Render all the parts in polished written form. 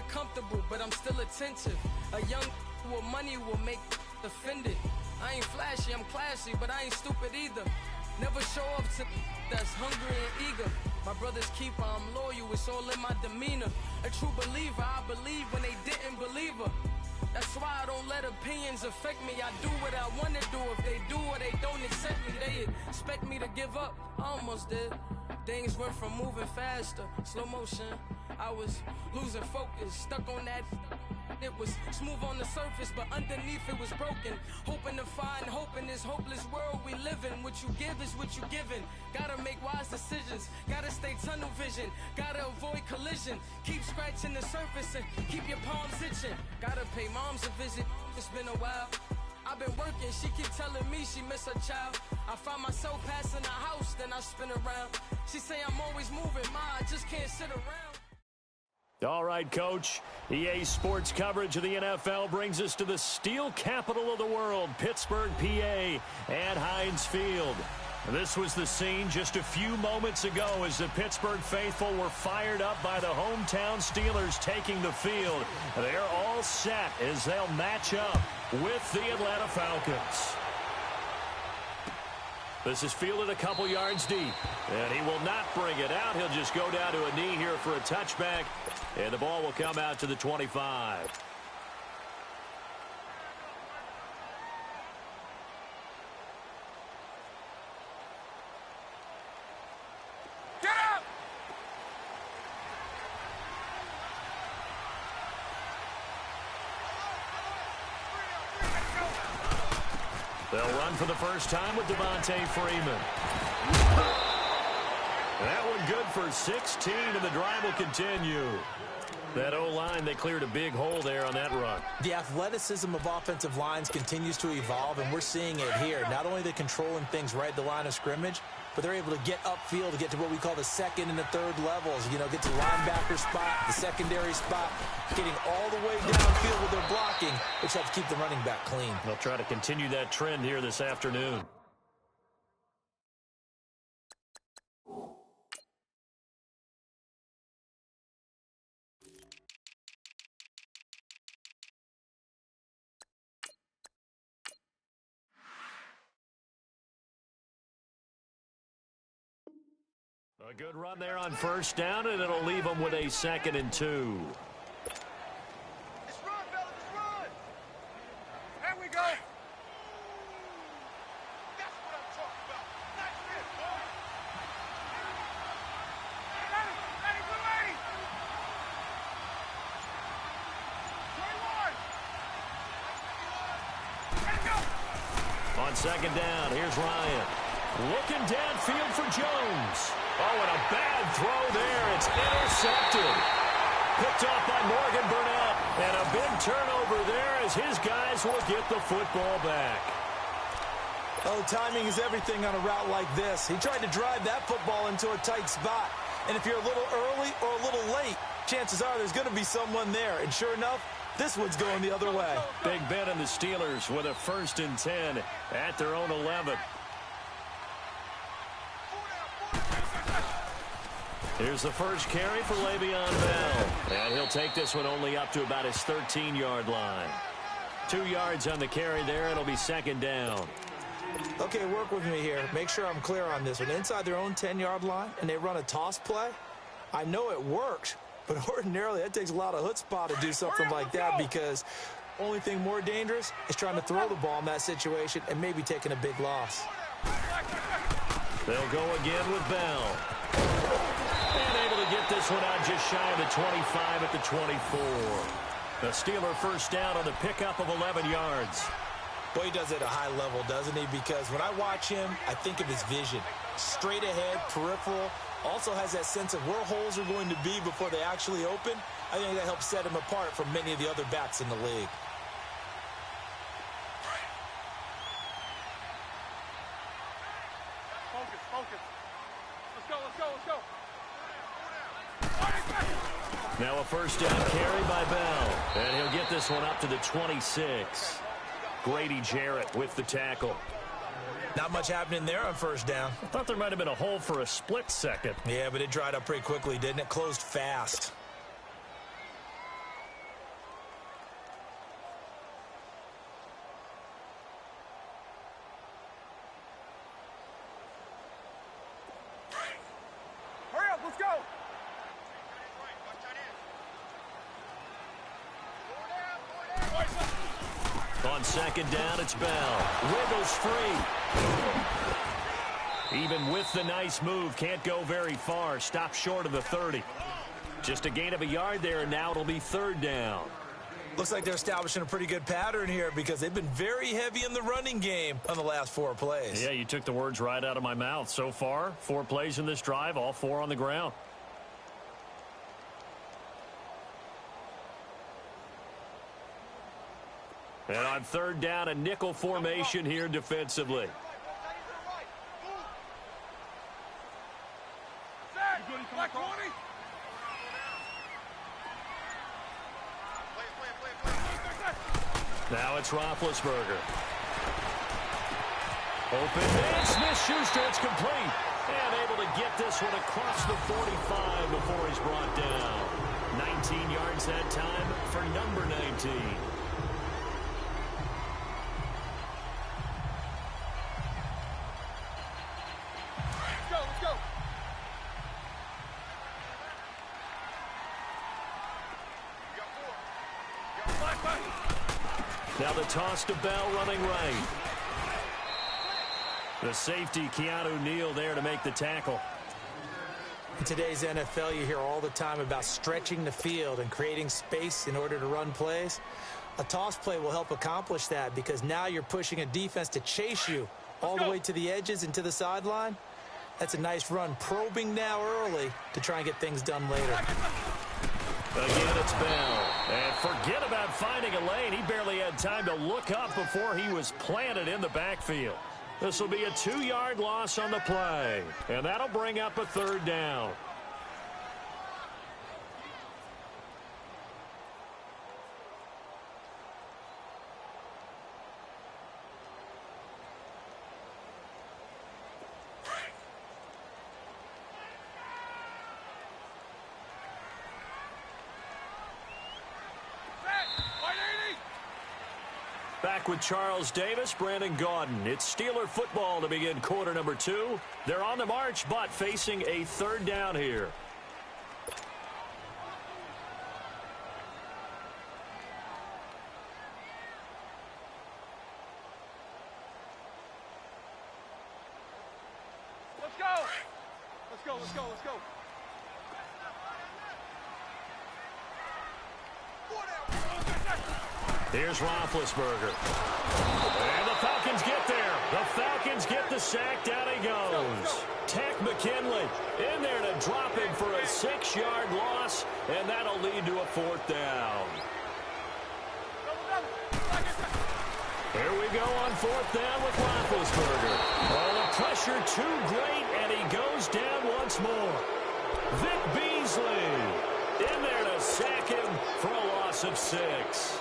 comfortable, but I'm still attentive. A young with money will make offended. I ain't flashy, I'm classy, but I ain't stupid either. Never show up to that's hungry and eager. My brother's keeper, I'm loyal, it's all in my demeanor. A true believer, I believe when they didn't believe her. That's why I don't let opinions affect me. I do what I want to do. If they do or they don't accept me, they expect me to give up. I almost did. Things went from moving faster, slow motion. I was losing focus, stuck on that. It was smooth on the surface, but underneath it was broken. Hoping to find hope in this hopeless world we live in. What you give is what you given. Gotta make wise decisions. Gotta stay tunnel vision. Gotta avoid collision. Keep scratching the surface and keep your palms itching. Gotta pay moms a visit. It's been a while. I've been working. She keep telling me she miss her child. I find myself passing the house, then I spin around. She say I'm always moving. Ma, I just can't sit around. All right, Coach. EA Sports coverage of the NFL brings us to the steel capital of the world, Pittsburgh, PA, at Heinz Field. This was the scene just a few moments ago as the Pittsburgh faithful were fired up by the hometown Steelers taking the field. They're all set as they'll match up with the Atlanta Falcons. This is fielded a couple yards deep, and he will not bring it out. He'll just go down to a knee here for a touchback, and the ball will come out to the 25. Get up! They'll run for the first time with Devontae Freeman. That one good for 16, and the drive will continue. That O-line, they cleared a big hole there on that run. The athleticism of offensive lines continues to evolve, and we're seeing it here. Not only are they controlling things right at the line of scrimmage, but they're able to get upfield to get to what we call the second and the third levels. You know, get to the linebacker spot, the secondary spot, getting all the way downfield with their blocking, which helps keep the running back clean. They'll try to continue that trend here this afternoon. A good run there on first down, and it'll leave them with a 2nd and 2. Let's run, fellas, let's run! There we go! That's what I'm talking about. Nice hit, boy! Ready, we're ready! 21! Ready, go! On 2nd down, here's Ryan. Looking downfield for Jones. Oh, and a bad throw there. It's intercepted. Picked off by Morgan Burnett. And a big turnover there as his guys will get the football back. Oh, timing is everything on a route like this. He tried to drive that football into a tight spot. And if you're a little early or a little late, chances are there's going to be someone there. And sure enough, this one's going the other way. Big Ben and the Steelers with a 1st and 10 at their own 11. Here's the first carry for Le'Veon Bell. And he'll take this one only up to about his 13-yard line. 2 yards on the carry there. It'll be 2nd down. Okay, work with me here. Make sure I'm clear on this one. Inside their own 10-yard line, and they run a toss play. I know it works, but ordinarily that takes a lot of chutzpah to do something like that, because only thing more dangerous is trying to throw the ball in that situation and maybe taking a big loss. They'll go again with Bell. And able to get this one out just shy of the 25 at the 24. The Steeler first down on the pickup of 11 yards. Boy, he does it at a high level, doesn't he? Because when I watch him, I think of his vision. Straight ahead, peripheral. Also has that sense of where holes are going to be before they actually open. I think that helps set him apart from many of the other backs in the league. Focus. Let's go. Now a first down carry by Bell. And he'll get this one up to the 26. Grady Jarrett with the tackle. Not much happening there on first down. I thought there might have been a hole for a split second. Yeah, but it dried up pretty quickly, didn't it? Closed fast. on second down, it's Bell. Wiggles free. Even with the nice move, can't go very far. Stops short of the 30. Just a gain of a yard there, and now it'll be third down. Looks like they're establishing a pretty good pattern here because they've been very heavy in the running game on the last 4 plays. Yeah, you took the words right out of my mouth. So far, 4 plays in this drive, all 4 on the ground. And on third down, a nickel formation here defensively. Now it's Roethlisberger. Open man, Smith-Schuster, it's complete. And able to get this one across the 45 before he's brought down. 19 yards that time for number 19. Let's go. Now the toss to Bell running right. The safety, Keanu Neal, there to make the tackle. In today's NFL, you hear all the time about stretching the field and creating space in order to run plays. A toss play will help accomplish that because now you're pushing a defense to chase you all the way to the edges and to the sideline. That's a nice run, probing now early to try and get things done later. Again, it's Bell. And forget about finding a lane. He barely had time to look up before he was planted in the backfield. This will be a 2-yard loss on the play. And that'll bring up a third down. Back with Charles Davis, Brandon Gaudin. It's Steeler football to begin quarter number 2. They're on the march, but facing a third down here. Let's go. Here's Roethlisberger. And the Falcons get there. The Falcons get the sack. Down he goes. Tech McKinley in there to drop him for a 6-yard loss, and that'll lead to a 4th down. Here we go on 4th down with Roethlisberger. Oh, the pressure too great, and he goes down once more. Vic Beasley in there to sack him for a loss of 6.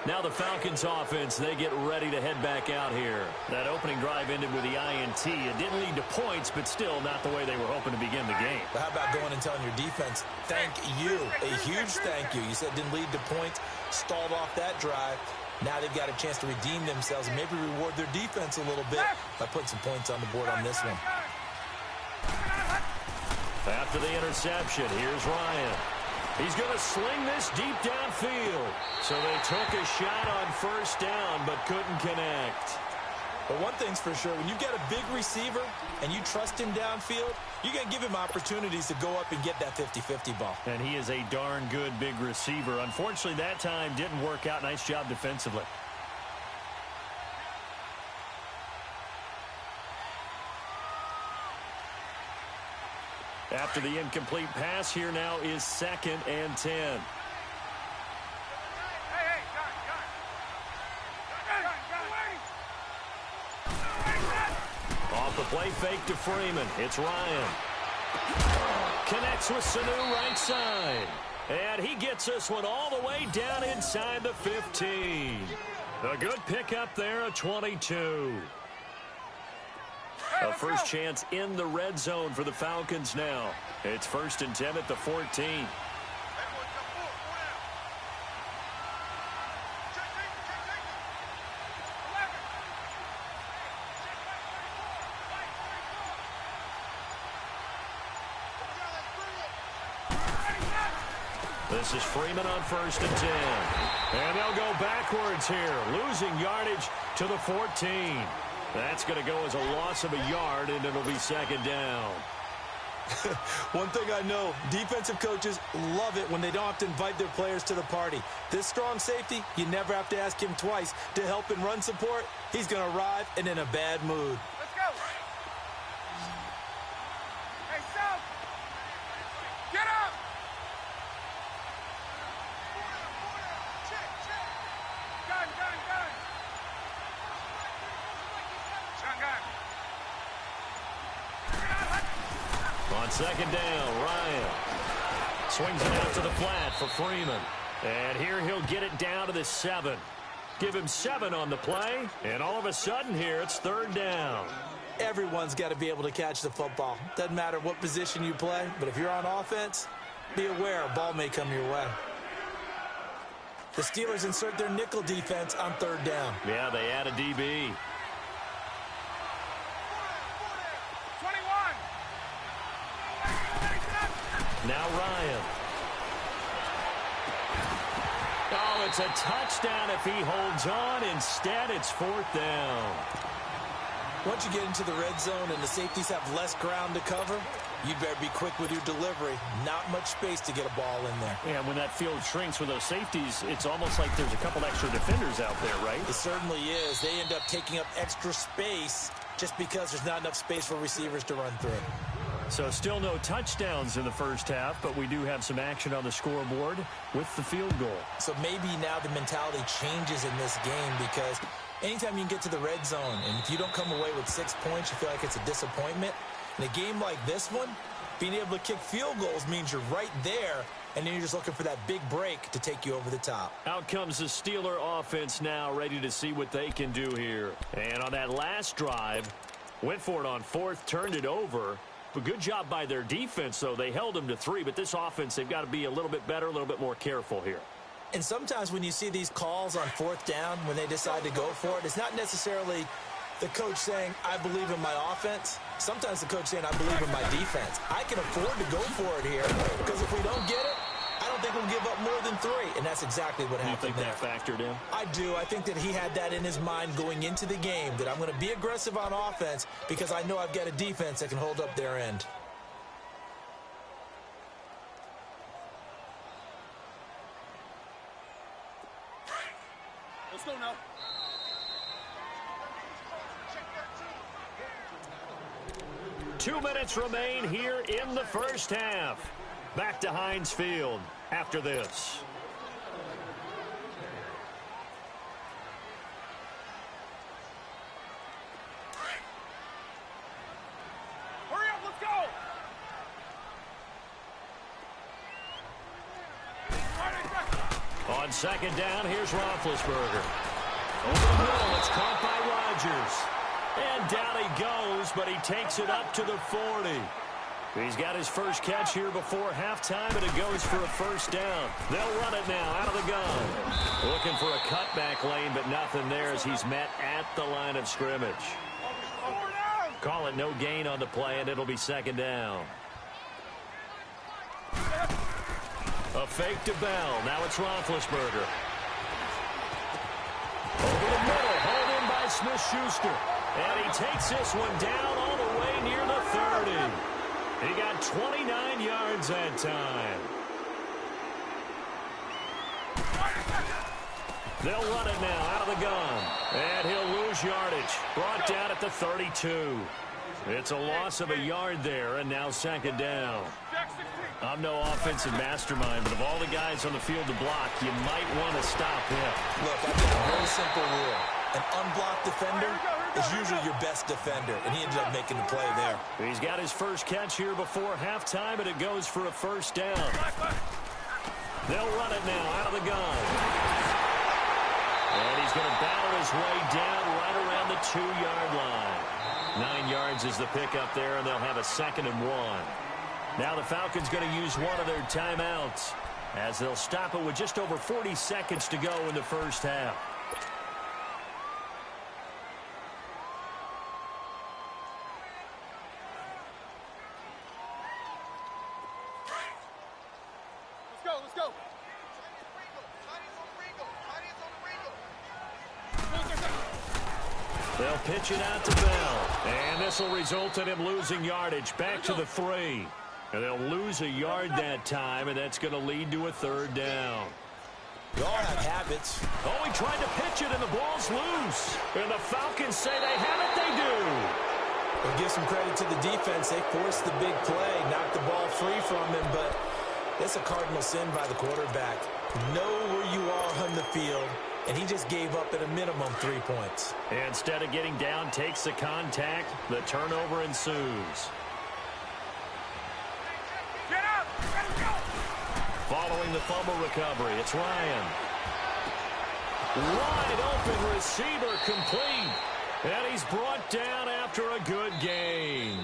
Now the Falcons offense, they get ready to head back out here. That opening drive ended with the INT. It didn't lead to points, but still not the way they were hoping to begin the game. But how about going and telling your defense, thank you, a huge thank you. You said it didn't lead to points, stalled off that drive. Now they've got a chance to redeem themselves and maybe reward their defense a little bit by putting some points on the board on this one. After the interception, here's Ryan. He's going to sling this deep downfield. So they took a shot on 1st down, but couldn't connect. But one thing's for sure, when you've got a big receiver and you trust him downfield, you're going to give him opportunities to go up and get that 50-50 ball. And he is a darn good big receiver. Unfortunately, that time didn't work out. Nice job defensively. After the incomplete pass, here now is 2nd and 10. Off the play fake to Freeman. It's Ryan. Connects with Sanu right side. And he gets this one all the way down inside the 15. A good pickup there, a 22. A first chance in the red zone for the Falcons now. It's 1st and 10 at the 14. This is Freeman on 1st and 10. And they'll go backwards here, losing yardage to the 14. That's going to go as a loss of a yard, and it'll be 2nd down. One thing I know, defensive coaches love it when they don't have to invite their players to the party. This strong safety, you never have to ask him twice to help in run support. He's going to arrive and in a bad mood. Let's go. Hey, South. Get up. Check. Gun. Gun. On 2nd down, Ryan swings it out to the flat for Freeman. And here he'll get it down to the 7. Give him 7 on the play, and all of a sudden here it's 3rd down. Everyone's got to be able to catch the football. Doesn't matter what position you play, but if you're on offense, be aware a ball may come your way. The Steelers insert their nickel defense on 3rd down. Yeah, they add a DB. 21. Now Ryan. Oh, it's a touchdown if he holds on. Instead, it's 4th down. Once you get into the red zone and the safeties have less ground to cover, you'd better be quick with your delivery. Not much space to get a ball in there. Yeah, when that field shrinks with those safeties, it's almost like there's a couple extra defenders out there, right? It certainly is. They end up taking up extra space just because there's not enough space for receivers to run through. So still no touchdowns in the first half, but we do have some action on the scoreboard with the field goal. So maybe now the mentality changes in this game because anytime you can get to the red zone and if you don't come away with 6 points, you feel like it's a disappointment. In a game like this one, being able to kick field goals means you're right there, and then you're just looking for that big break to take you over the top. Out comes the Steeler offense now, ready to see what they can do here. And on that last drive, went for it on 4th, turned it over. A good job by their defense, though. They held them to 3, but this offense, they've got to be a little bit better, a little bit more careful here. And sometimes when you see these calls on 4th down, when they decide to go for it, it's not necessarily the coach saying, I believe in my offense. Sometimes the coach saying, I believe in my defense. I can afford to go for it here because if we don't get it, I don't think we'll give up more than 3. And that's exactly what happened there. You think that factored in? I do. I think that he had that in his mind going into the game, that I'm going to be aggressive on offense because I know I've got a defense that can hold up their end. Let's go now. 2 minutes remain here in the first half. Back to Heinz Field after this. Hurry up, let's go. On 2nd down, here's Roethlisberger. Over the middle, it's caught by Rodgers. And down he goes, but he takes it up to the 40. He's got his first catch here before halftime, and it goes for a 1st down. They'll run it now out of the gun. Looking for a cutback lane, but nothing there as he's met at the line of scrimmage. Call it no gain on the play, and it'll be 2nd down. A fake to Bell. Now it's Roethlisberger. Over the middle, hauled in by Smith-Schuster. And he takes this one down all the way near the 30. He got 29 yards that time. They'll run it now out of the gun. And he'll lose yardage. Brought down at the 32. It's a loss of a yard there, and now 2nd down. I'm no offensive mastermind, but of all the guys on the field to block, you might want to stop him. Look, I've got a very simple rule. An unblocked defender is usually your best defender, and he ended up making the play there. He's got his first catch here before halftime, and it goes for a 1st down. They'll run it now out of the gun. And he's going to battle his way down right around the 2-yard line. 9 yards is the pickup there, and they'll have a 2nd and 1. Now the Falcons going to use one of their timeouts as they'll stop it with just over 40 seconds to go in the first half. Let's go. Let's go. They'll pitch it out to Bell. And this will result in him losing yardage. Back to the 3. And they'll lose a yard that time, and that's going to lead to a 3rd down. We all have habits. Oh, he tried to pitch it, and the ball's loose. And the Falcons say they have it. They do. We'll give some credit to the defense. They forced the big play, knocked the ball free from him, but that's a cardinal sin by the quarterback. Know where you are on the field, and he just gave up at a minimum 3 points. Instead of getting down, takes the contact. The turnover ensues. Get up! Let's go! Following the fumble recovery, it's Ryan. Wide open receiver complete. And he's brought down after a good gain.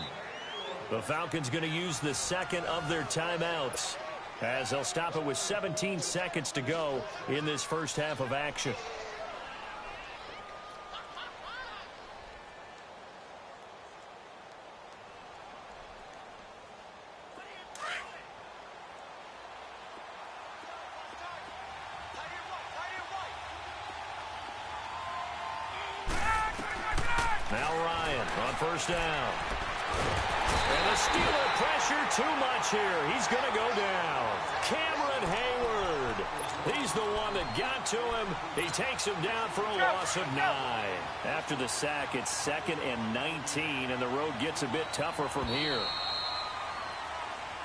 The Falcons going to use the second of their timeouts, as they'll stop it with 17 seconds to go in this first half of action. Now Ryan on first down. And the Steeler pressure too much here. He's going to go down. Cameron Hayward. He's the one that got to him. He takes him down for a loss of 9. After the sack, it's 2nd and 19, and the road gets a bit tougher from here.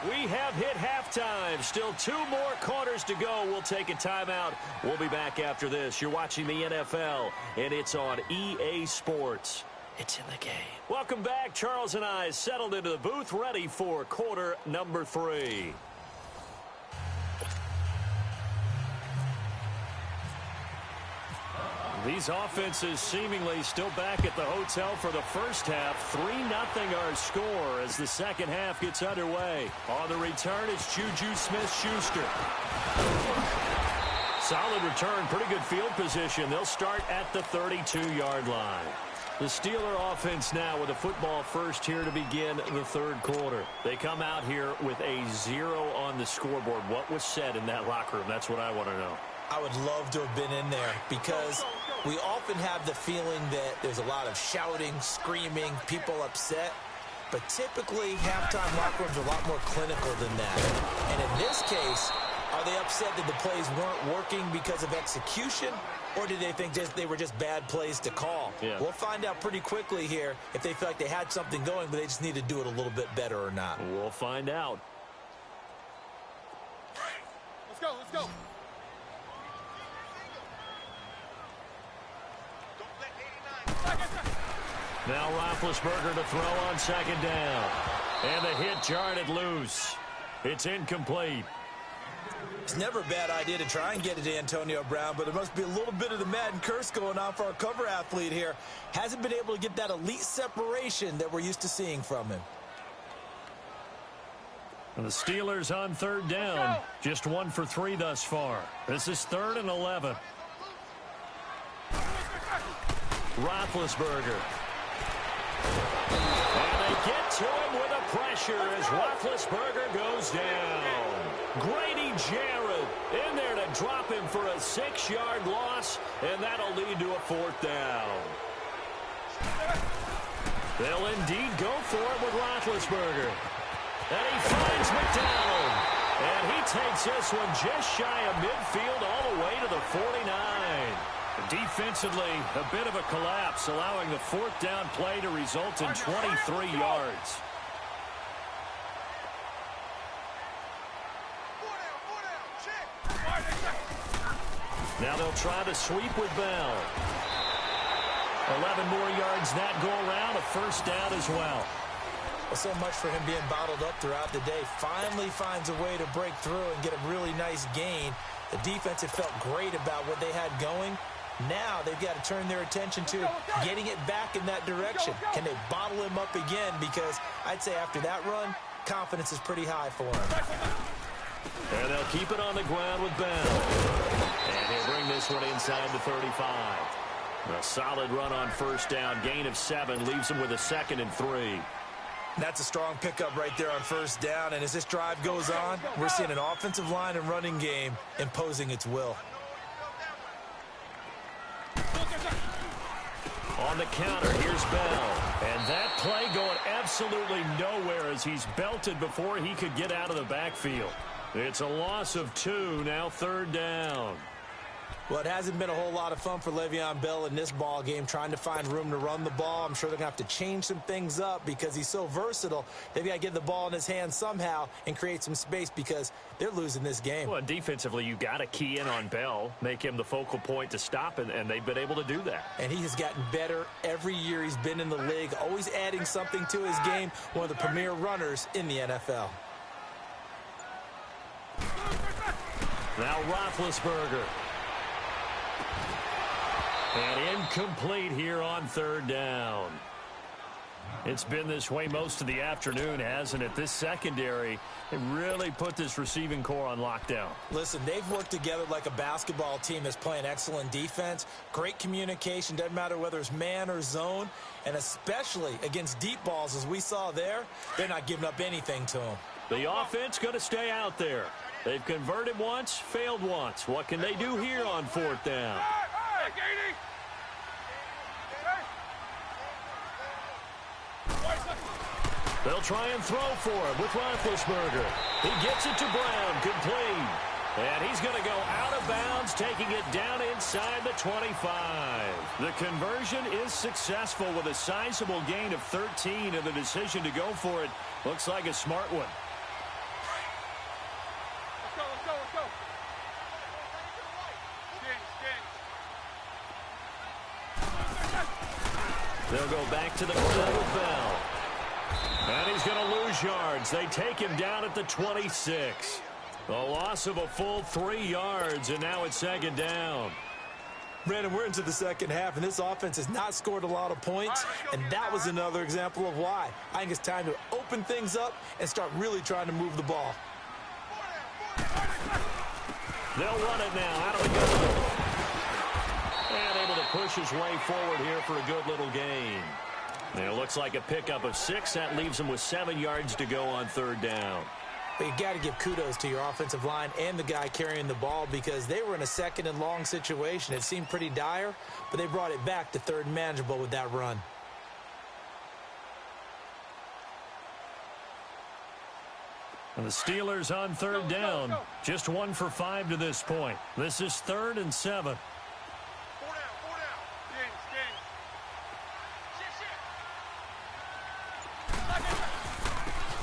We have hit halftime. Still 2 more quarters to go. We'll take a timeout. We'll be back after this. You're watching the NFL, and it's on EA Sports. It's in the game. Welcome back. Charles and I settled into the booth, ready for quarter number 3. These offenses seemingly still back at the hotel for the first half. 3-0 our score as the second half gets underway. On the return, it's Juju Smith-Schuster. Solid return, pretty good field position. They'll start at the 32-yard line. The Steeler offense now with a football first here to begin the third quarter. They come out here with a 0 on the scoreboard. What was said in that locker room? That's what I want to know. I would love to have been in there because we often have the feeling that there's a lot of shouting, screaming, people upset. But typically, halftime locker rooms are a lot more clinical than that. And in this case, are they upset that the plays weren't working because of execution? Or did they think they were just bad plays to call? Yeah. We'll find out pretty quickly here if they feel like they had something going, but they just need to do it a little bit better or not. We'll find out. Let's go, let's go. Now Roethlisberger to throw on second down. And the hit jarred it loose. It's incomplete. It's never a bad idea to try and get it to Antonio Brown, but there must be a little bit of the Madden curse going on for our cover athlete here. Hasn't been able to get that elite separation that we're used to seeing from him. And the Steelers on third down. Just 1 for 3 thus far. This is 3rd and 11. Roethlisberger. And they get to him with a pressure as Roethlisberger goes down. Grady Jarrett in there to drop him for a 6-yard loss, and that'll lead to a 4th down. They'll indeed go for it with Roethlisberger. And he finds McDonald. And he takes this one just shy of midfield all the way to the 49. Defensively, a bit of a collapse, allowing the 4th down play to result in 23 yards. Now they'll try to sweep with Bell. 11 more yards that go around, a 1st down as well. Well, so much for him being bottled up throughout the day. Finally finds a way to break through and get a really nice gain. The defense had felt great about what they had going. Now they've got to turn their attention to getting it back in that direction. Can they bottle him up again? Because I'd say after that run, confidence is pretty high for him. And they'll keep it on the ground with Bell. And he'll bring this one inside the 35. A solid run on 1st down. Gain of 7 leaves him with a 2nd and 3. That's a strong pickup right there on first down. And as this drive goes on, we're seeing an offensive line and running game imposing its will. On the counter, here's Bell. And that play going absolutely nowhere as he's belted before he could get out of the backfield. It's a loss of 2, now third down. Well, it hasn't been a whole lot of fun for Le'Veon Bell in this ball game, trying to find room to run the ball. I'm sure they're going to have to change some things up because he's so versatile. They've got to get the ball in his hands somehow and create some space because they're losing this game. Well, defensively, you got to key in on Bell, make him the focal point to stop, and they've been able to do that. And he has gotten better every year he's been in the league, always adding something to his game, one of the premier runners in the NFL. Now Roethlisberger. And incomplete here on third down. It's been this way most of the afternoon, hasn't it? This secondary, they really put this receiving core on lockdown. Listen, they've worked together like a basketball team that's playing excellent defense. Great communication, doesn't matter whether it's man or zone. And especially against deep balls, as we saw there, they're not giving up anything to them. The offense going to stay out there. They've converted once, failed once. What can they do here on fourth down? They'll try and throw for him with Roethlisberger. He gets it to Brown, complete. And he's going to go out of bounds, taking it down inside the 25. The conversion is successful with a sizable gain of 13, and the decision to go for it looks like a smart one. They'll go back to the ground with Bell. And he's going to lose yards. They take him down at the 26. A loss of a full 3 yards, and now it's second down. Brandon, we're into the second half, and this offense has not scored a lot of points, and that was another example of why. I think it's time to open things up and start really trying to move the ball. They'll run it now out of the gun. And able to push his way forward here for a good little gain. And it looks like a pickup of 6. That leaves him with 7 yards to go on third down. But you got to give kudos to your offensive line and the guy carrying the ball because they were in a second and long situation. It seemed pretty dire, but they brought it back to third and manageable with that run. And the Steelers on third down. Just 1 for 5 to this point. This is 3rd and 7.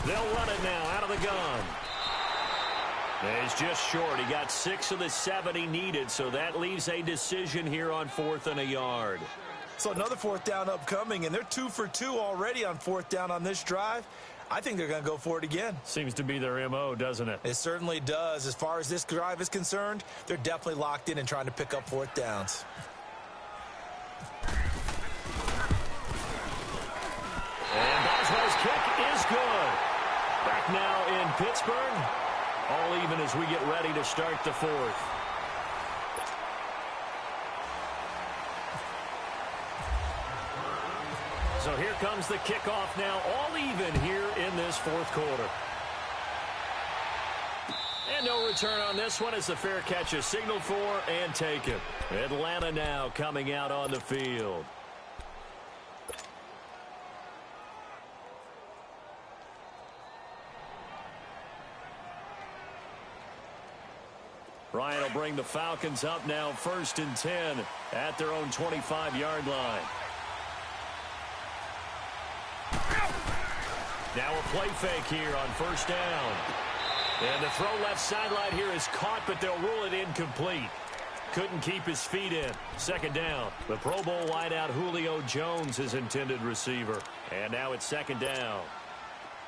They'll run it now out of the gun. And he's just short. He got 6 of the 7 he needed, so that leaves a decision here on 4th and a yard. So another fourth down upcoming, and they're 2 for 2 already on fourth down on this drive. I think they're going to go for it again. Seems to be their M.O., doesn't it? It certainly does. As far as this drive is concerned, they're definitely locked in and trying to pick up fourth downs. And Boswell's kick is good. Back now in Pittsburgh. All even as we get ready to start the 4th. So here comes the kickoff now, all even here in this 4th quarter. And no return on this one as the fair catch is signaled for and taken. Atlanta now coming out on the field. Ryan will bring the Falcons up now 1st and 10 at their own 25-yard line. Now a play fake here on 1st down. And the throw left sideline here is caught, but they'll rule it incomplete. Couldn't keep his feet in. 2nd down. The Pro Bowl wideout Julio Jones, his intended receiver. And now it's 2nd down.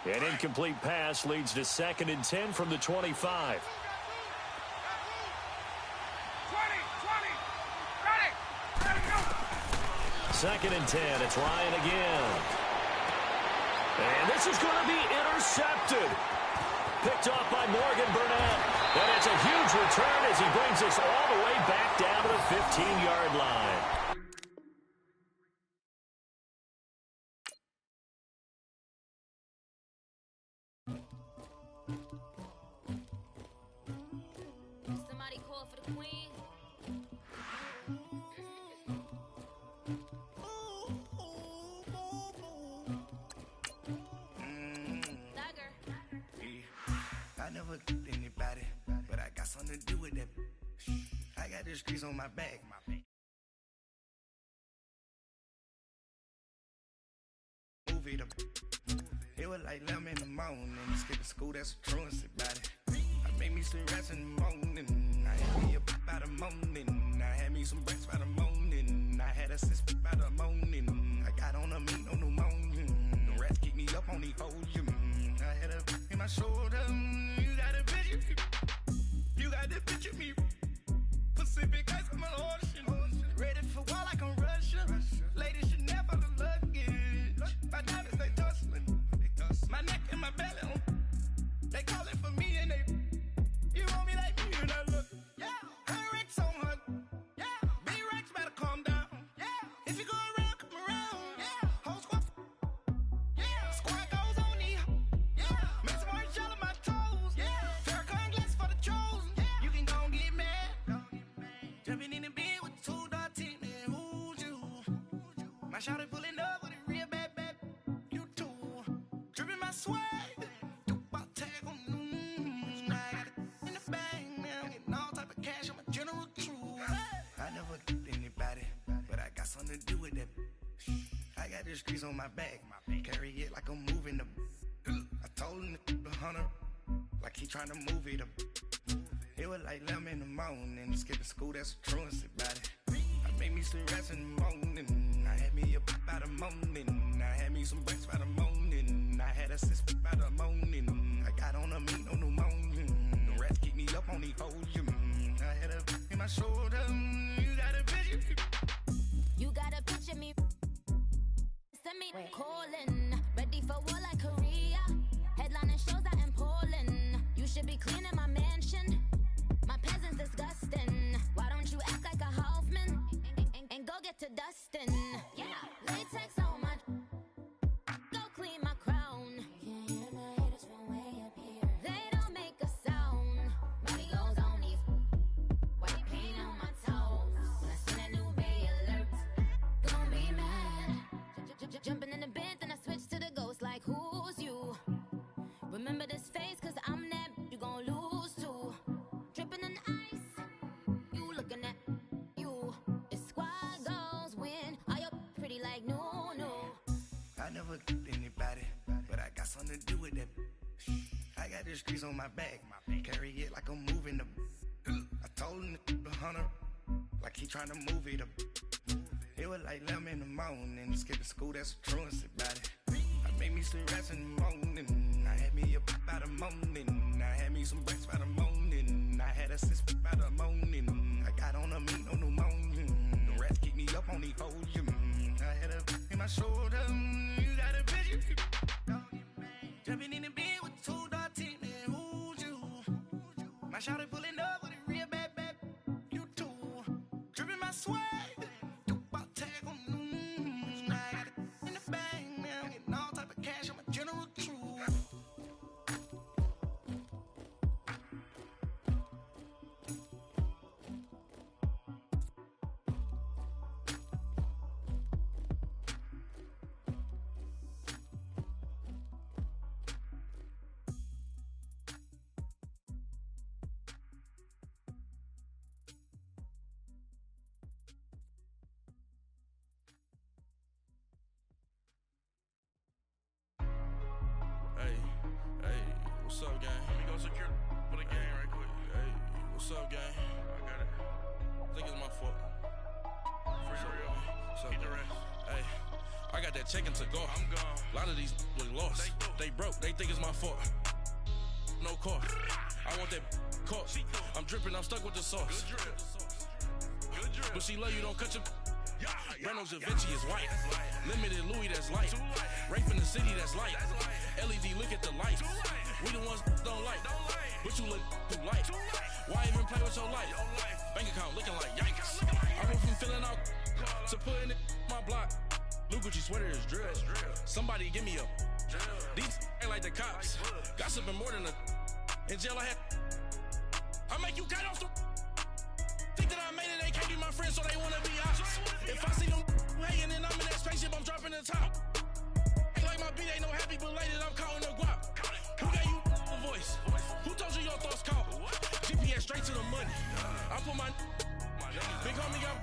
An incomplete pass leads to 2nd and 10 from the 25. 2nd and 10. It's Ryan again. And this is going to be intercepted. Picked off by Morgan Burnett. And it's a huge return as he brings us all the way back down to the 15-yard line. pour for the queen. I never did anybody, but I got something to do with that. I got the streets on my back. Move it up. It was like 11 in the morning. Skipping school, that's a truancy about it. I made me some rats in the morning. I had me up by the morning. I had me some breaks by the morning. I had a sis by the morning. I got on a meat on the morning. The rats keep me up on the podium. I had a in my shoulder. You got a picture. You got the picture me. Pacific ice on my ocean. Ready for war like I'm Russia. Ladies should never the luggage. My diamonds they tussling. My neck and my belly. They calling for me and they. You want me like me and I look. Yeah. Her Rex on her. Yeah. B-Rex better calm down. Yeah. If you go around, come around. Yeah. Whole squad. Yeah. Squad goes on the. Yeah. Make some orange gel on my toes. Yeah. Farrakhan glass for the chosen. Yeah. You can go and get mad. Jumping in the bed with 2 dark teeth, man. Who's you? My shawty pulling up with a real bad. You too. Dripping my swag. Something to do with that. I got the streets on my back. Carry it like I'm moving the. I told him the hunter, like he trying to move it up. It was like 11 in the morning. Skipping school, that's a truancy about it. I made me some rats in the morning. I had me up by the morning. I had me some breaks by the morning. I had a sis by the morning. I got on a meat on the morning. The rats keep me up on the podium. I had a in my shoulder. You got a picture. You gotta picture me. Send me calling. Ready for war like Korea. Headlining shows out in Poland. You should be cleaning my mansion. My peasants disgusting. Why don't you act like a Hoffman and go get to dustin'? Yeah, latex on my. Go clean my crown. Can't hear my haters from way up here. They don't make a sound. Money goes on these. White paint on my toes. When I see that new Bay alert, gonna be mad. Jumping in the bed, then I switch to the ghost like who's you? Remember this face, cause I'm that you gon' lose too. Dripping in ice, you looking at you. It's squad goals win. Are you pretty like no? I never did anybody, but I got something to do with that. I got the streets on my back. Carry it like I'm moving the. I told him the hunter, like he trying to move it up. It was like 11 in the morning. Skipping school, that's a truancy about it. I made me some rats in the morning. I had me up by the morning. I had me some breaks by the morning. I had a sis by the morning. I got on a meat on the morning. The rats keep me up on the podium. I had a in my shoulder. You got a picture. Jumping in the bed with 2 dark teeth, man. Who's you? My shawty pulling up with a real bad. You too. Dripping my swag. What's up, gang? Let me go secure for the game right quick. Hey, what's up, gang? I got it. I think it's my fault. Free the real. What's up, keep the rest. Hey, I got that chicken to go. I'm gone. A lot of these look lost. They broke. They think it's my fault. No cost. I want that cost. I'm dripping. I'm stuck with the sauce. Good drip. Good drip. But she love you. Don't cut your. Brando Da Vinci is white. Limited Louis, that's light. Rape in the city, that's light. LED, look at the light. We the ones don't like. But you look too light. Why even play with your life? Bank account looking like yikes. I went from filling out to putting it in my block. Blue Gucci sweater is drill. Somebody give me a. These ain't like the cops. Gossiping more than a. In jail I had. I make you cut off the. spaceship, I'm dropping the top. Ain't like my beat, ain't no happy belated, I'm counting the guap. Who gave you a voice? Who told you your thoughts count? GPS straight to the money. I put my big homie got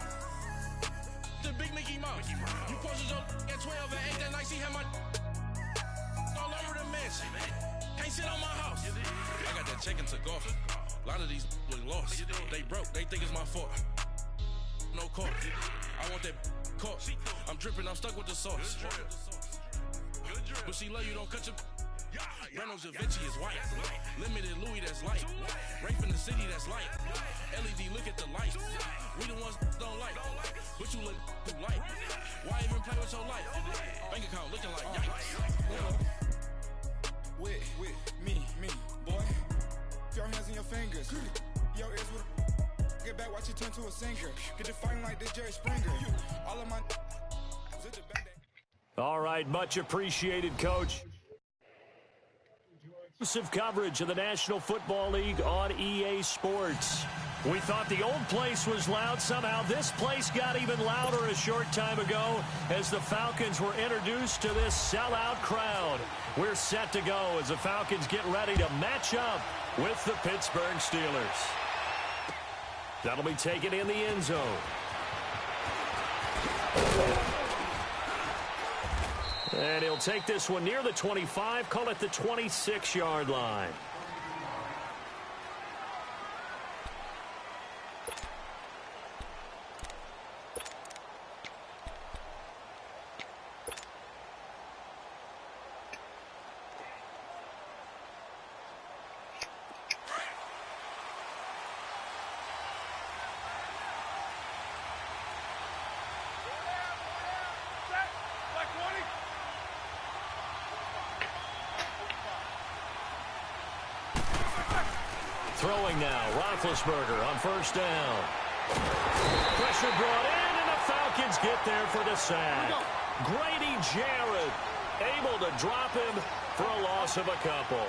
the big Mickey Mouse. You posted your at 12 and 8 that night, she had my all over the mansion. Can't sit on my house. I got that check and took off. A lot of these was lost. They broke, they think it's my fault. No call. I want that caught. I'm dripping, I'm stuck with the sauce. But she love you, don't cut your. Renault Da Vinci is white. Limited Louis, that's light. Rape in the city, that's light. LED, look at the light. We the ones don't like. But you look too light. Why even play with your life? Bank account looking like yikes. With me, boy. Your hands in your fingers. Your ears with a get back, watch you turn to a singer. Get the fighting like this Jerry Springer. All of my All right, much appreciated, Coach. Exclusive coverage of the National Football League on EA Sports. We thought the old place was loud. Somehow this place got even louder a short time ago as the Falcons were introduced to this sellout crowd. We're set to go as the Falcons get ready to match up with the Pittsburgh Steelers. That'll be taken in the end zone. And he'll take this one near the 25, call it the 26-yard line. Throwing now, Roethlisberger on first down. Pressure brought in, and the Falcons get there for the sack. Grady Jarrett able to drop him for a loss of a couple.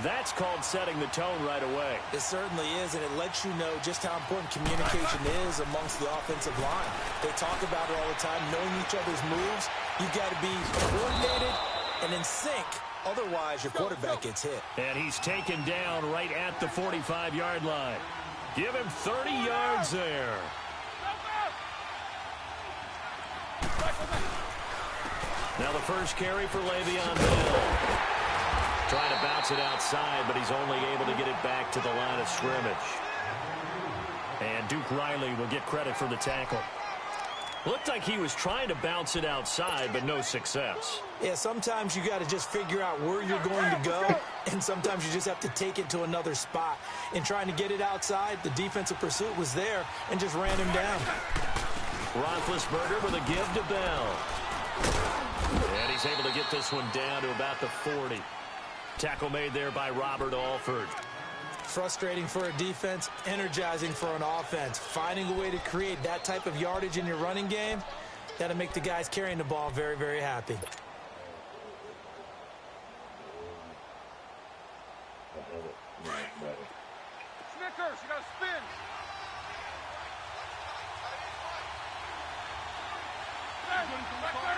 That's called setting the tone right away. It certainly is, and it lets you know just how important communication is amongst the offensive line. They talk about it all the time, knowing each other's moves. You've got to be coordinated and in sync. Otherwise, your quarterback gets hit. And he's taken down right at the 45-yard line. Give him 30 yards there. Now the first carry for Le'Veon Bell. Trying to bounce it outside, but he's only able to get it back to the line of scrimmage. And Duke Riley will get credit for the tackle. Looked like he was trying to bounce it outside, but no success. Yeah, sometimes you got to just figure out where you're going to go, and sometimes you just have to take it to another spot. In trying to get it outside, the defensive pursuit was there and just ran him down. Roethlisberger with a give to Bell. And he's able to get this one down to about the 40. Tackle made there by Robert Alford. Frustrating for a defense, energizing for an offense. Finding a way to create that type of yardage in your running game, that'll make the guys carrying the ball very, very happy. Snickers, you gotta spin. Back 30.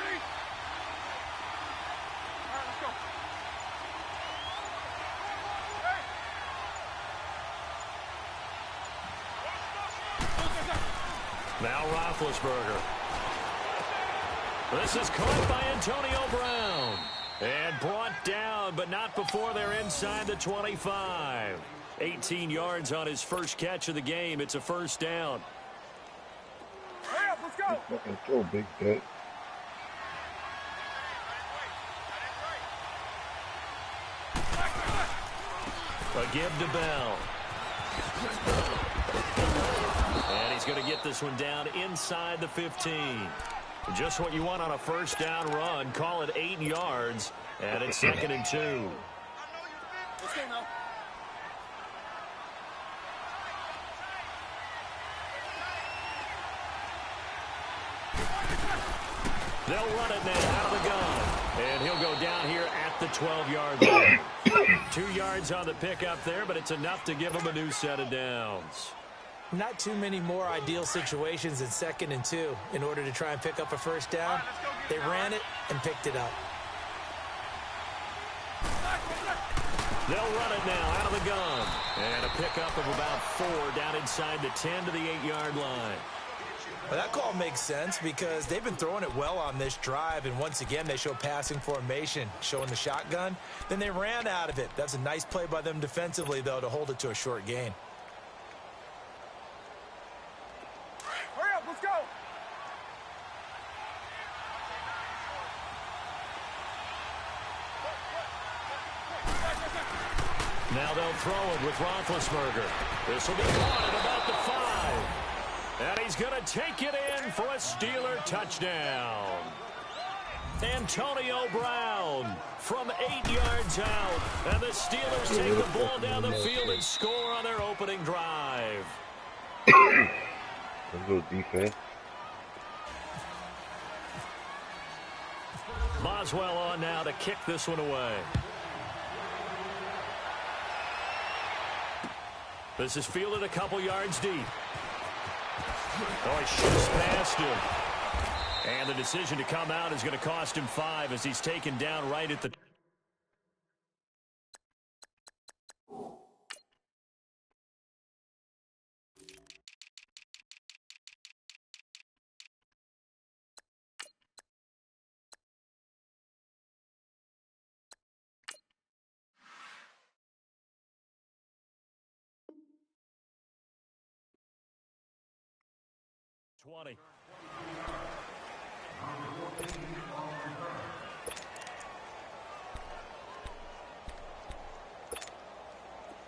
All right, let's go. Now Roethlisberger. This is caught by Antonio Brown. And brought down, but not before they're inside the 25. 18 yards on his first catch of the game. It's a first down. Hurry up, let's go. Fucking throw, big bet. A give to Bell. And he's going to get this one down inside the 15. Just what you want on a first down run. Call it 8 yards. And it's 2nd and 2. Let's go now. They'll run it now out of the gun. And he'll go down here at the 12-yard line. 2 yards on the pickup there, but it's enough to give him a new set of downs. Not too many more ideal situations in 2nd and 2 in order to try and pick up a first down. They ran it and picked it up. They'll run it now out of the gun. And a pickup of about 4 down inside the 10 to the 8-yard line. Well, that call makes sense because they've been throwing it well on this drive, and once again they show passing formation, showing the shotgun. Then they ran out of it. That's a nice play by them defensively, though, to hold it to a short gain. Hurry up, let's go. Now they'll throw it with Roethlisberger. This will be caught at about the 5. And he's going to take it in for a Steeler touchdown. Antonio Brown from 8 yards out. And the Steelers take the ball down the field and score on their opening drive. Let's go defense. Boswell on now to kick this one away. This is fielded a couple yards deep. Oh, he shoots past him. And the decision to come out is going to cost him 5 as he's taken down right at the...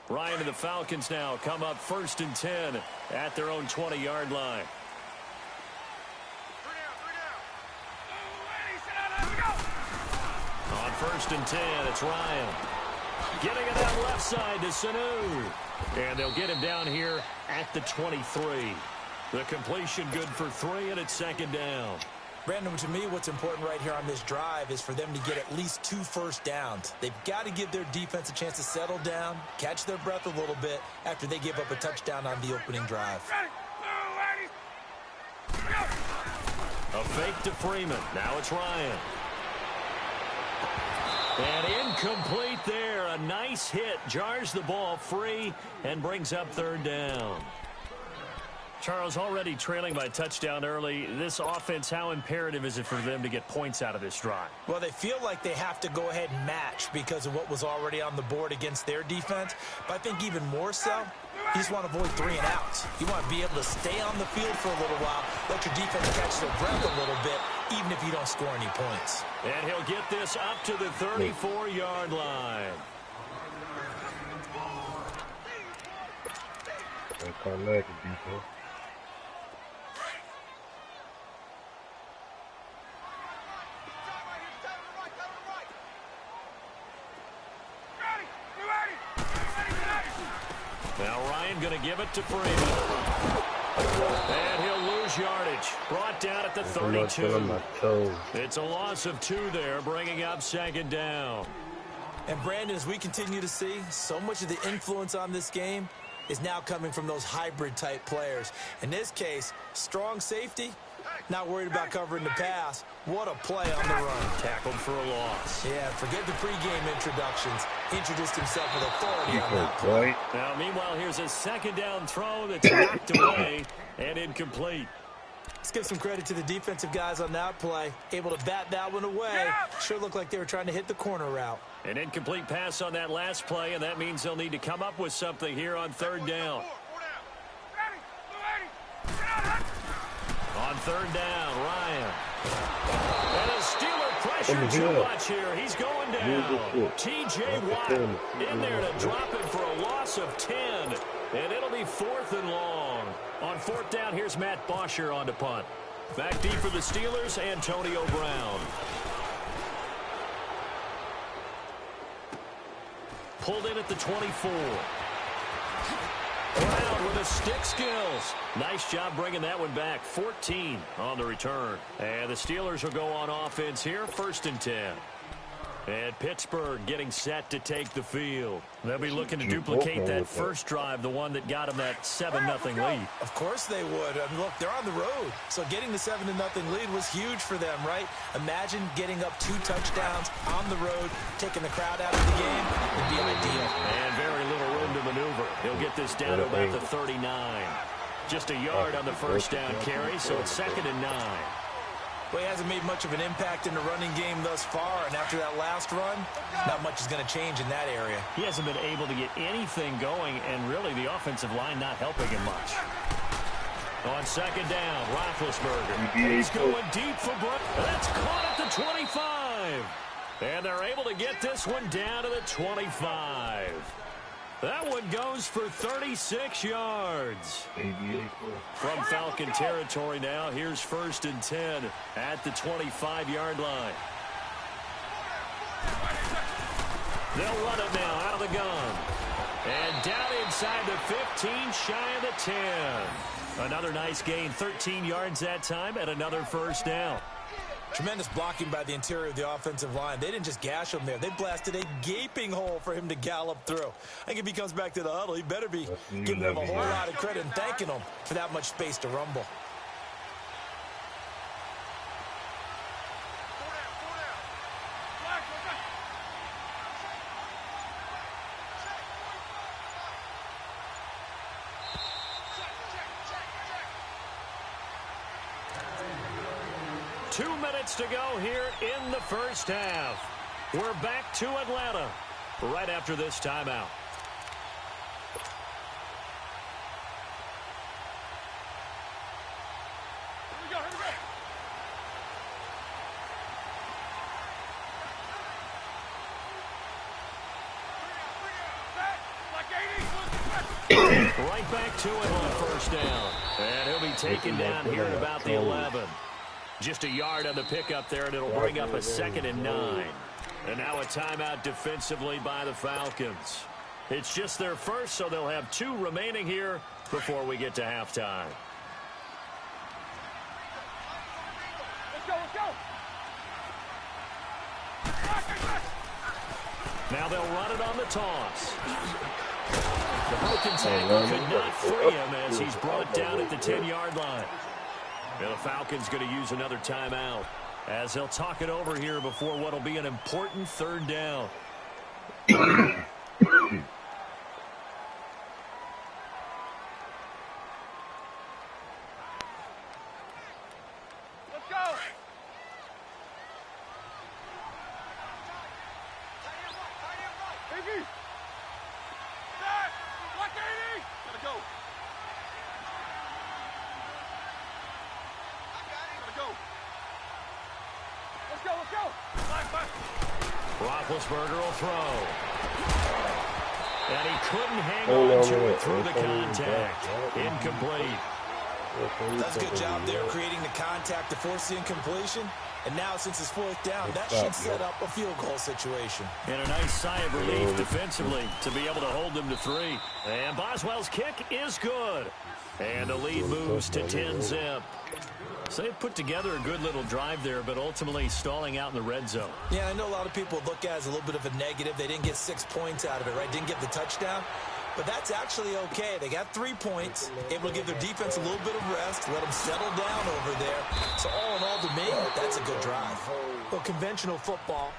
Ryan and the Falcons now come up 1st and 10 at their own 20-yard line. On 1st and 10, it's Ryan. Getting it out left side to Sanu. And they'll get him down here at the 23. The completion good for 3, and it's 2nd down. Brandon, to me, what's important right here on this drive is for them to get at least 2 first downs. They've got to give their defense a chance to settle down, catch their breath a little bit after they give up a touchdown on the opening drive. A fake to Freeman. Now it's Ryan. And incomplete there. A nice hit. Jars the ball free and brings up 3rd down. Charles, already trailing by a touchdown early. This offense, how imperative is it for them to get points out of this drive? Well, they feel like they have to go ahead and match because of what was already on the board against their defense. But I think even more so, you just want to avoid 3 and outs. You want to be able to stay on the field for a little while, let your defense catch their breath a little bit, even if you don't score any points. And he'll get this up to the 34-yard line. Defense. Now Ryan going to give it to Freeman. And he'll lose yardage. Brought down at the 32. It's a loss of 2 there, bringing up 2nd down. And Brandon, as we continue to see, so much of the influence on this game is now coming from those hybrid-type players. In this case, strong safety, not worried about covering the pass. What a play on the run. Tackled for a loss. Yeah, forget the pregame introductions. Introduced himself with authority on that play. Now, meanwhile, here's a 2nd down throw that's knocked away and incomplete. Let's give some credit to the defensive guys on that play. Able to bat that one away. Sure looked like they were trying to hit the corner route. An incomplete pass on that last play, and that means they'll need to come up with something here on 3rd down. On 3rd down, Ryan. And a Steeler pressure too much here. He's going down. T.J. Watt in there to drop it for a loss of 10. And it'll be 4th and long. On 4th down, here's Matt Bosher on to punt. Back deep for the Steelers, Antonio Brown. Pulled in at the 24. Brown with the stick skills. Nice job bringing that one back. 14 on the return. And the Steelers will go on offense here, 1st and 10. And Pittsburgh getting set to take the field. They'll be looking to duplicate that first drive, the one that got them that 7-0 lead. Of course they would. I mean, look, they're on the road. So getting the 7-0 lead was huge for them, right? Imagine getting up 2 touchdowns on the road, taking the crowd out of the game. Would be ideal. And very little room to maneuver. He'll get this down to about the 39. Just a yard on the first down carry, so it's 2nd and 9. Well, he hasn't made much of an impact in the running game thus far, and after that last run, not much is going to change in that area. He hasn't been able to get anything going, and really the offensive line not helping him much. On 2nd down, Roethlisberger. He's going deep for Brook. That's caught at the 25. And they're able to get this one down to the 25. That one goes for 36 yards. From Falcon territory now, here's 1st and 10 at the 25-yard line. They'll run it now out of the gun. And down inside the 15, shy of the 10. Another nice gain, 13 yards that time, and another first down. Tremendous blocking by the interior of the offensive line. They didn't just gash him there. They blasted a gaping hole for him to gallop through. I think if he comes back to the huddle, he better be giving them a whole lot of credit and thanking them for that much space to rumble. To go here in the first half. We're back to Atlanta right after this timeout. Right back to it on first down. And he'll be taken down here at about the 11. Just a yard on the pickup there, and it'll bring up a 2nd and 9. And now a timeout defensively by the Falcons. It's just their first, so they'll have 2 remaining here before we get to halftime. Let's go. Now they'll run it on the toss. The broken tackle could not free him as he's brought down at the 10-yard line. And the Falcons going to use another timeout as they'll talk it over here before what will be an important 3rd down. Let's go. Biggie. Set. Block 80. Gotta go. Let's go. Roethlisberger will throw. And he couldn't hang on to it through the contact. Incomplete. Does a good job there creating the contact to force the incompletion. And now, since it's 4th down, that should set up a field goal situation. And a nice sigh of relief defensively to be able to hold them to 3. And Boswell's kick is good. And the lead moves to 10-zip. So they've put together a good little drive there, but ultimately stalling out in the red zone. Yeah, I know a lot of people look at it as a little bit of a negative. They didn't get 6 points out of it, right? Didn't get the touchdown. But that's actually okay. They got 3 points, able to give their defense a little bit of rest, let them settle down over there. So all in all, to me, that's a good drive. Well, conventional football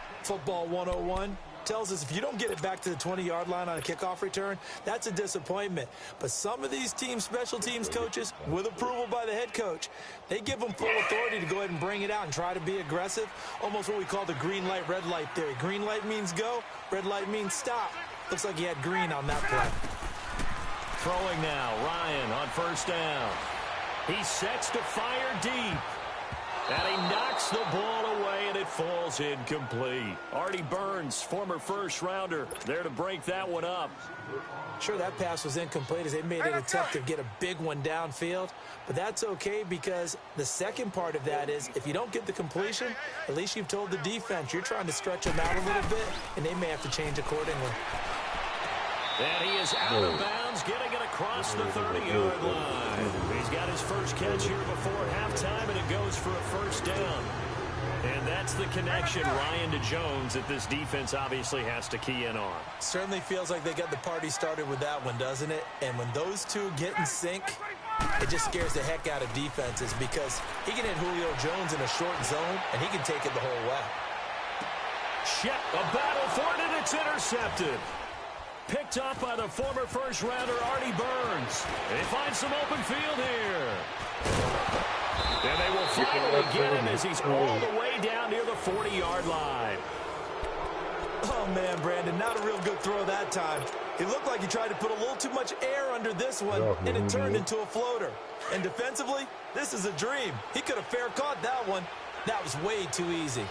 101, tells us if you don't get it back to the 20-yard line on a kickoff return, that's a disappointment. But some of these teams, special teams coaches, with approval by the head coach, they give them full authority to go ahead and bring it out and try to be aggressive, almost what we call the green light, red light theory. Green light means go, red light means stop. Looks like he had green on that play. Throwing now, Ryan on first down. He sets to fire deep. And he knocks the ball away, and it falls incomplete. Artie Burns, former first-rounder, there to break that one up. Sure, that pass was incomplete as they made an attempt to get a big one downfield. But that's okay because the second part of that is if you don't get the completion, at least you've told the defense you're trying to stretch them out a little bit, and they may have to change accordingly. And he is out of bounds, getting it across the 30-yard line. He's got his first catch here before halftime, and it goes for a first down. And that's the connection, Ryan to Jones, that this defense obviously has to key in on. Certainly feels like they got the party started with that one, doesn't it? And when those two get in sync, it just scares the heck out of defenses because he can hit Julio Jones in a short zone, and he can take it the whole way. Shep, a battle for it, and it's intercepted. Picked up by the former first-rounder Artie Burns. They find some open field here. And they will finally get him as he's all the way down near the 40-yard line. Oh, man, Brandon, not a real good throw that time. He looked like he tried to put a little too much air under this one, and it turned into a floater. And defensively, this is a dream. He could have fair caught that one. That was way too easy.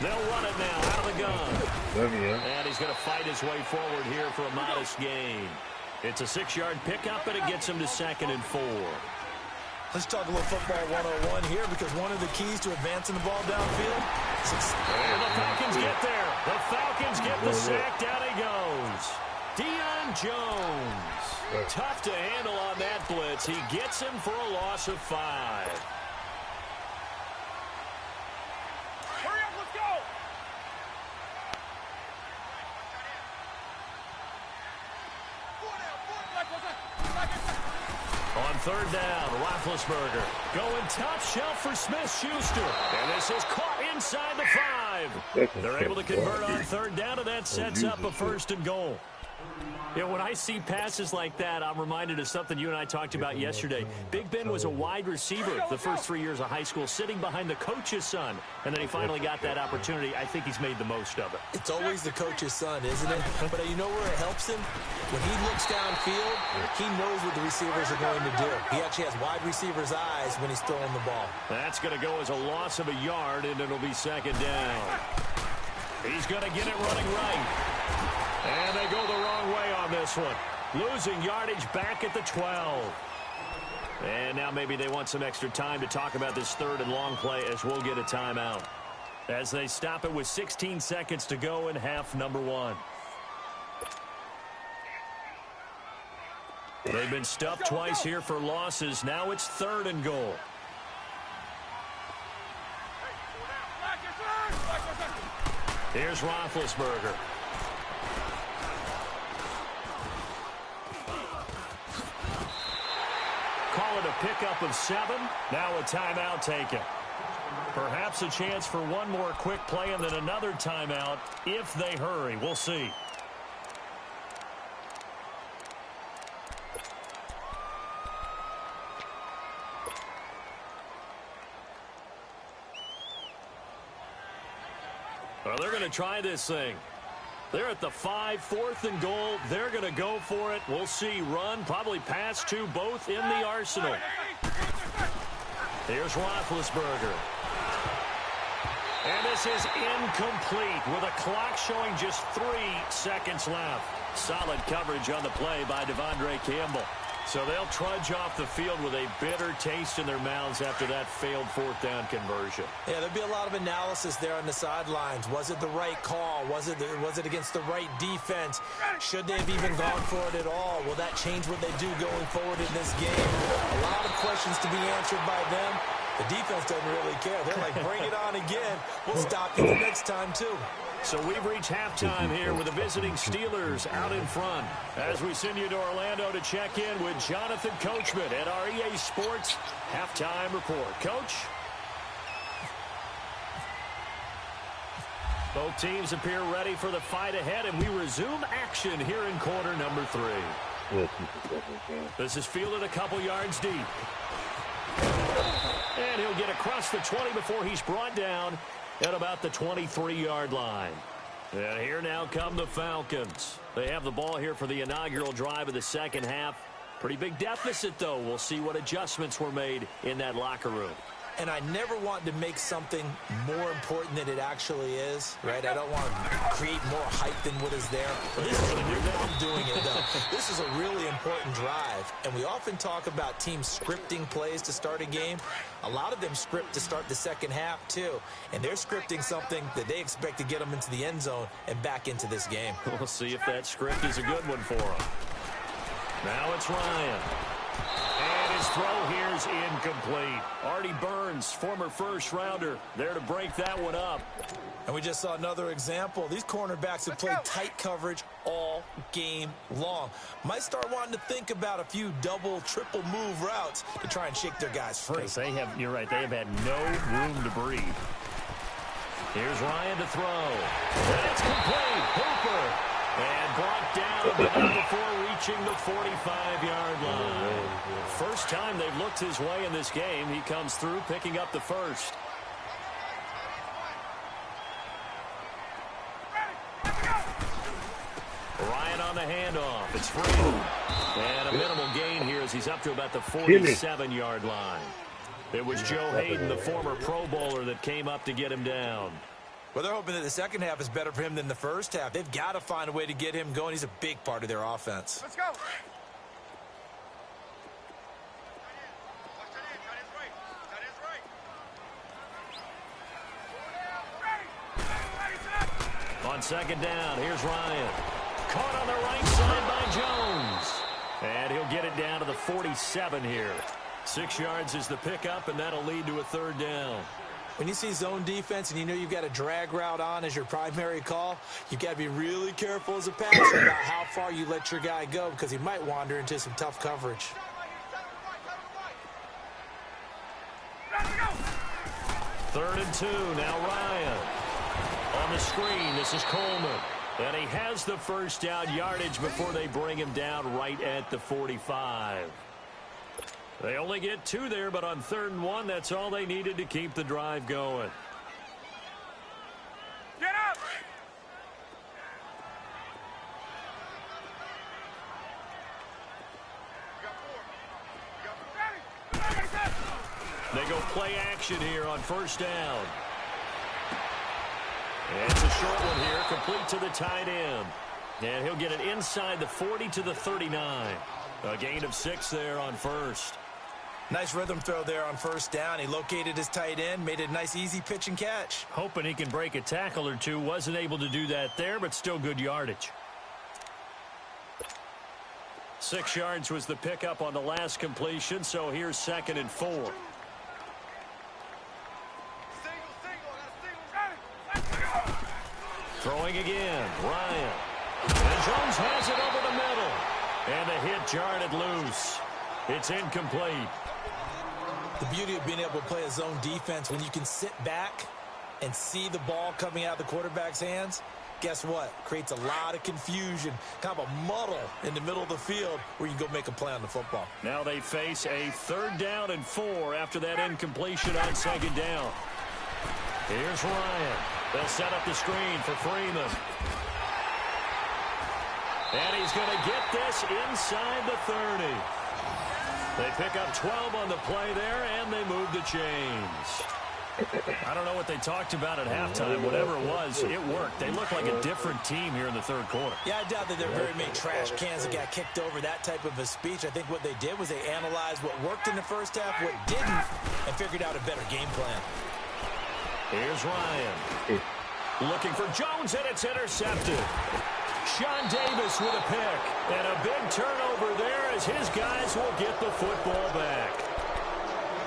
They'll run it now out of the gun. And he's going to fight his way forward here for a modest gain. It's a 6-yard pickup, and it gets him to 2nd and 4. Let's talk a little football 101 here because one of the keys to advancing the ball downfield is and the Falcons get there. The Falcons get the sack. Down he goes. Deion Jones. Tough to handle on that blitz. He gets him for a loss of 5. Hurry up, let's go! On 3rd down, Roethlisberger going top shelf for Smith-Schuster. And this is caught inside the 5. They're able to convert on 3rd down, and that sets up a 1st and goal. Yeah, when I see passes like that, I'm reminded of something you and I talked about yesterday. Big Ben was a wide receiver the first 3 years of high school, sitting behind the coach's son, and then he finally got that opportunity. I think he's made the most of it. It's always the coach's son, isn't it? But you know where it helps him? When he looks downfield, he knows what the receivers are going to do. He actually has wide receivers' eyes when he's throwing the ball. That's going to go as a loss of a yard, and it'll be 2nd down. He's going to get it running right. And they go the wrong way on this one. Losing yardage back at the 12. And now maybe they want some extra time to talk about this 3rd and long play as we'll get a timeout. As they stop it with 16 seconds to go in half number 1. They've been stuffed twice here for losses. Now it's 3rd and goal. Here's Roethlisberger. Call it a pickup of 7. Now a timeout taken. Perhaps a chance for one more quick play and then another timeout if they hurry. We'll see. Well, they're going to try this thing. They're at the 5, 4th and goal. They're going to go for it. We'll see. Run, probably pass to both in the arsenal. Here's Roethlisberger. And this is incomplete with a clock showing just 3 seconds left. Solid coverage on the play by Devondre Campbell. So they'll trudge off the field with a bitter taste in their mouths after that failed 4th down conversion. Yeah, there'll be a lot of analysis there on the sidelines. Was it the right call? Was it against the right defense? Should they have even gone for it at all? Will that change what they do going forward in this game? A lot of questions to be answered by them. The defense doesn't really care. They're like, bring it on again. We'll stop you the next time, too. So we've reached halftime here with the visiting Steelers out in front. As we send you to Orlando to check in with Jonathan Coachman at our EA Sports Halftime Report. Coach? Both teams appear ready for the fight ahead, and we resume action here in quarter number 3. This is fielded a couple yards deep. And he'll get across the 20 before he's brought down at about the 23-yard line. And here now come the Falcons. They have the ball here for the inaugural drive of the second half. Pretty big deficit, though. We'll see what adjustments were made in that locker room. And I never want to make something more important than it actually is, right? I don't want to create more hype than what is there. But this is I'm doing it, though. This is a really important drive. And we often talk about teams scripting plays to start a game. A lot of them script to start the second half, too. And they're scripting something that they expect to get them into the end zone and back into this game. We'll see if that script is a good one for them. Now it's Ryan. And his His throw here's incomplete. Artie Burns, former first-rounder, there to break that one up. And we just saw another example. These cornerbacks have played tight coverage all game long. Might start wanting to think about a few double, triple move routes to try and shake their guys free. You're right, they have had no room to breathe. Here's Ryan to throw. And it's complete. Hooper. And brought down, but not before reaching the 45-yard line. First time they've looked his way in this game. He comes through, picking up the first. Ryan on the handoff. It's free. And a minimal gain here as he's up to about the 47-yard line. It was Joe Hayden, the former Pro Bowler, that came up to get him down. Well, they're hoping that the second half is better for him than the first half. They've got to find a way to get him going. He's a big part of their offense. Let's go. On second down, here's Ryan. Caught on the right side by Jones. And he'll get it down to the 47 here. 6 yards is the pickup, and that'll lead to a third down. When you see zone defense and you know you've got a drag route on as your primary call, you've got to be really careful as a passer about how far you let your guy go because he might wander into some tough coverage. Third and 2, now Ryan. On the screen, this is Coleman. And he has the first down yardage before they bring him down right at the 45. They only get 2 there, but on 3rd and 1, that's all they needed to keep the drive going. Get up! They go play action here on first down. And it's a short one here, complete to the tight end. And he'll get it inside the 40 to the 39. A gain of 6 there on first. Nice rhythm throw there on first down. He located his tight end, made it a nice easy pitch and catch. Hoping he can break a tackle or two. Wasn't able to do that there, but still good yardage. 6 yards was the pickup on the last completion, so here's 2nd and 4. Throwing again, Ryan. And Jones has it over the middle. And the hit jarred it loose. It's incomplete. The beauty of being able to play a zone defense when you can sit back and see the ball coming out of the quarterback's hands, guess what? Creates a lot of confusion, kind of a muddle in the middle of the field where you can go make a play on the football. Now they face a 3rd down and 4 after that incompletion on 2nd down. Here's Ryan. They'll set up the screen for Freeman. And he's going to get this inside the 30. They pick up 12 on the play there, and they move the chains. I don't know what they talked about at halftime. Whatever it was, it worked. They look like a different team here in the 3rd quarter. Yeah, I doubt that there are very many trash cans that got kicked over, that type of a speech. I think what they did was they analyzed what worked in the first half, what didn't, and figured out a better game plan. Here's Ryan. Looking for Jones, and it's intercepted. Sean Davis with a pick. And a big turnover there as his guys will get the football back.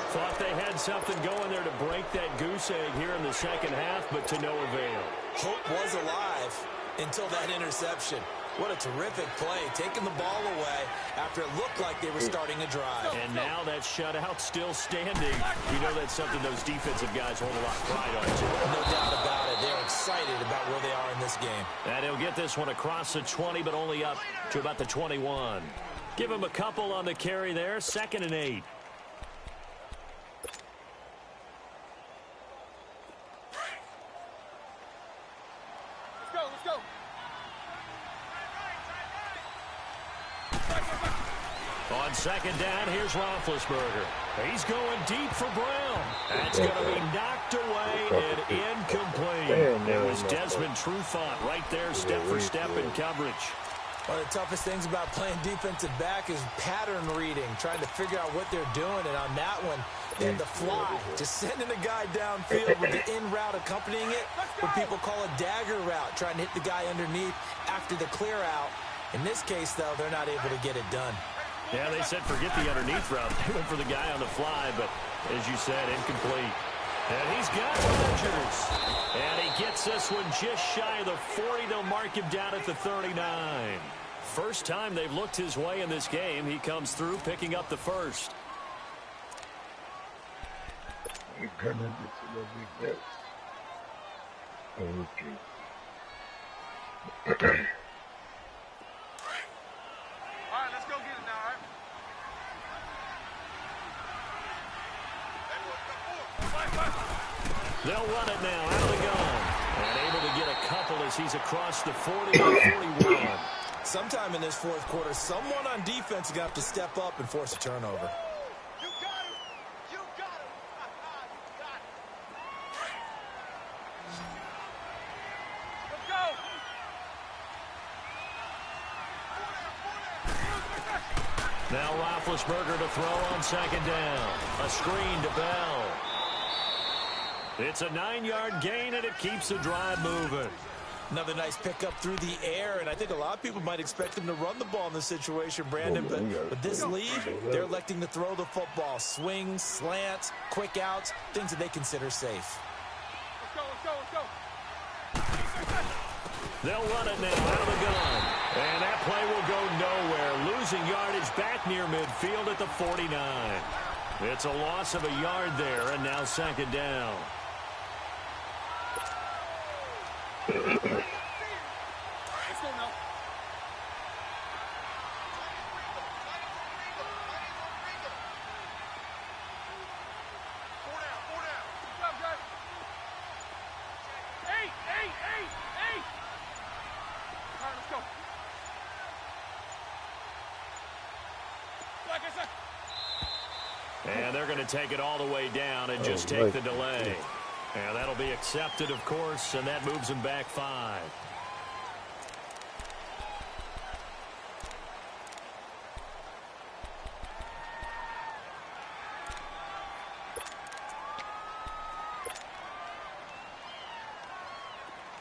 Thought they had something going there to break that goose egg here in the second half, but to no avail. Hope was alive until that interception. What a terrific play, taking the ball away after it looked like they were starting a drive. And now that shutout still standing. You know that's something those defensive guys hold a lot of pride on, too. No doubt about it. They're excited about where they are in this game. And he'll get this one across the 20, but only up to about the 21. Give him a couple on the carry there. 2nd and 8. Let's go. On 2nd down, here's Roethlisberger. He's going deep for Brown. That's going to be knocked away and incomplete. It was Desmond Trufant right there, step for step in coverage. One of the toughest things about playing defensive back is pattern reading, trying to figure out what they're doing. And on that one, they had the fly, just sending a guy downfield with the in route accompanying it, what people call a dagger route, trying to hit the guy underneath after the clear out. In this case, though, they're not able to get it done. Yeah, they said forget the underneath route. They went for the guy on the fly, but as you said, incomplete. And he's got Rodgers. And he gets this one just shy of the 40. They'll mark him down at the 39. First time they've looked his way in this game. He comes through picking up the first. We're gonna do a little bit better. Okay. All right, let's go get it now, all right? They'll run it now out of the gun. And able to get a couple as he's across the 40 and 41. Sometime in this fourth quarter, someone on defense is going to have to step up and force a turnover. You got him. You got him. You got him. Let's go. Now Roethlisberger to throw on second down. A screen to Bell. It's a 9-yard gain, and it keeps the drive moving. Another nice pickup through the air, and I think a lot of people might expect him to run the ball in this situation, Brandon, but with this lead, they're electing to throw the football. Swings, slants, quick outs, things that they consider safe. Let's go, let's go, let's go. They'll run it now out of the gun. And that play will go nowhere. Losing yardage back near midfield at the 49. It's a loss of a yard there, and now second down. Let's go now. 4 down, 4 down. Good job, guys. 8. All right, let's go. Like I said. And they're going to take it all the way down and just take the delay. And that'll be accepted, of course, and that moves them back 5.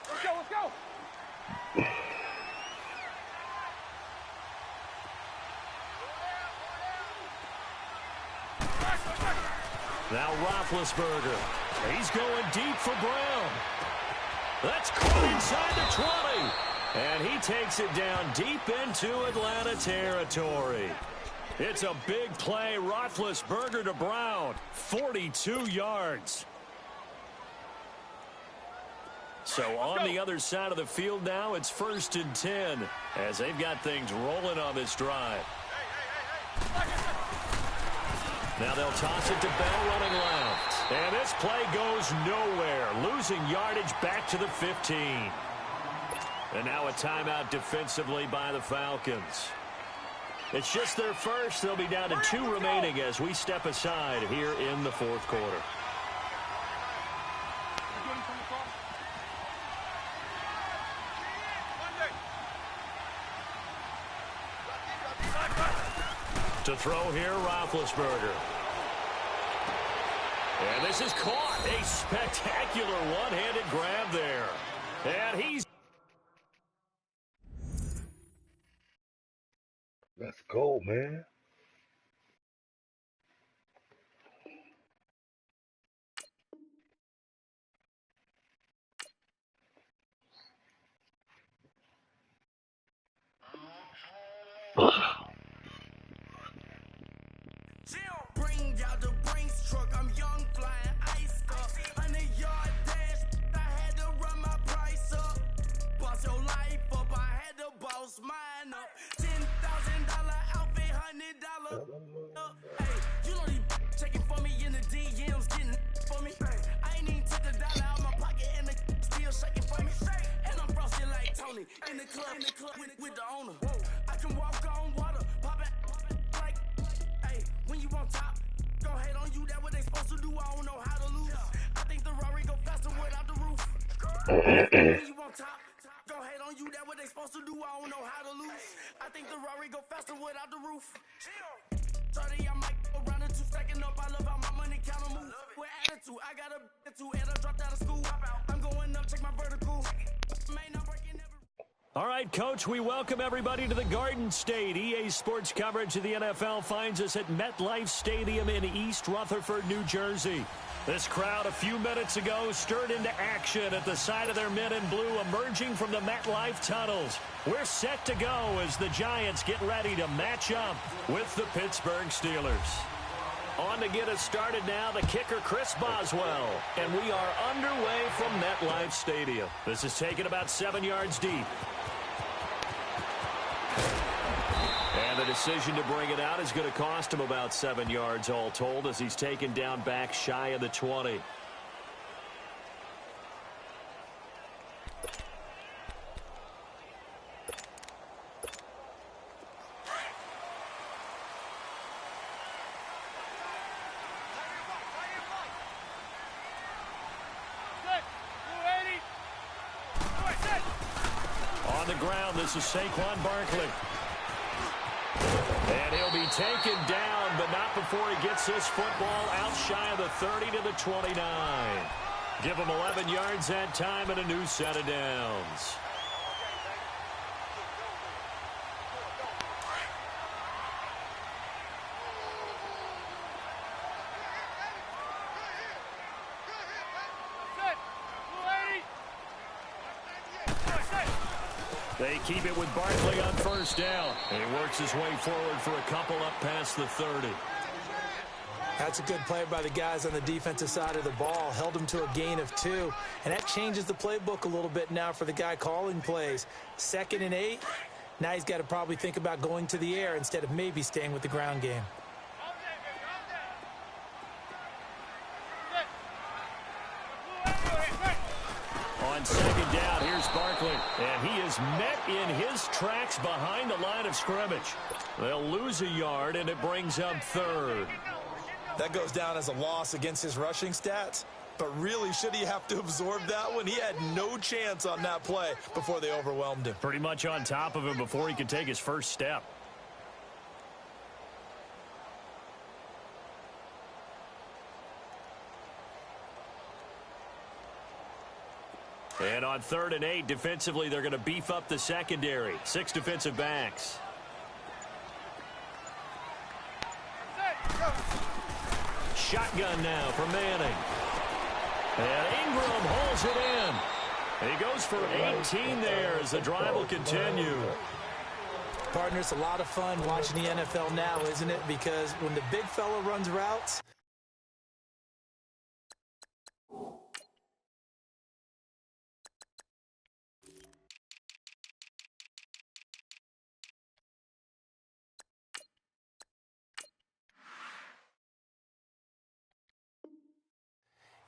Let's go, let's go. Now Roethlisberger. He's going deep for Brown. That's caught inside the 20. And he takes it down deep into Atlanta territory. It's a big play. Roethlisberger to Brown. 42 yards. So on the other side of the field now, it's 1st and 10 as they've got things rolling on this drive. Now they'll toss it to Bell running left. And this play goes nowhere. Losing yardage back to the 15. And now a timeout defensively by the Falcons. It's just their first. They'll be down to 2 remaining as we step aside here in the fourth quarter. To throw here, Roethlisberger. And this is caught. A spectacular one-handed grab there. And he's... Let's go, man. Bring out the Brinks truck, I'm young, flying ice up. 100-yard dash, I had to run my price up. Boss your life up, I had to boss mine up. $10,000 outfit, $100 up. Hey, you know these checking for me in the DMs, getting for me. I ain't even took a dollar out my pocket and the still shaking for me. And I'm frosted like Tony in the club with the owner. I can walk on water, pop it like, hey, when you on top, gon' hate on you, that what they supposed to do, I don't know how to lose. I think the Rari go faster without the roof. When you on top, gon' hate on you, that what they supposed to do, I don't know how to lose. I think the Rari go faster without the roof. 30, I might go around the 2 stacking up, I love how my money counter move. With attitude, I got a and I dropped out of school. I'm going up, check my vertical. Man, I'm breaking every... All right, Coach, we welcome everybody to the Garden State. EA Sports coverage of the NFL finds us at MetLife Stadium in East Rutherford, New Jersey. This crowd a few minutes ago stirred into action at the side of their men in blue emerging from the MetLife tunnels. We're set to go as the Giants get ready to match up with the Pittsburgh Steelers. On to get us started now, the kicker, Chris Boswell. And we are underway from MetLife Stadium. This is taken about 7 yards deep. And the decision to bring it out is going to cost him about 7 yards all told as he's taken down back shy of the 20. On the ground, this is Saquon Barkley. And he'll be taken down, but not before he gets this football out shy of the 30 to the 29. Give him 11 yards that time and a new set of downs. They keep it with Barkley on first down. And he works his way forward for a couple up past the 30. That's a good play by the guys on the defensive side of the ball. Held him to a gain of 2. And that changes the playbook a little bit now for the guy calling plays. 2nd and 8. Now he's got to probably think about going to the air instead of maybe staying with the ground game. On 2nd down, here's Barkley. And he is met in his tracks behind the line of scrimmage. They'll lose a yard, and it brings up 3rd. That goes down as a loss against his rushing stats. But really, should he have to absorb that one? He had no chance on that play before they overwhelmed him. Pretty much on top of him before he could take his first step. And on 3rd and 8, defensively, they're going to beef up the secondary. 6 defensive backs. Shotgun now for Manning. And Ingram holds it in. He goes for 18 there as the drive will continue. Partner, it's a lot of fun watching the NFL now, isn't it? Because when the big fella runs routes,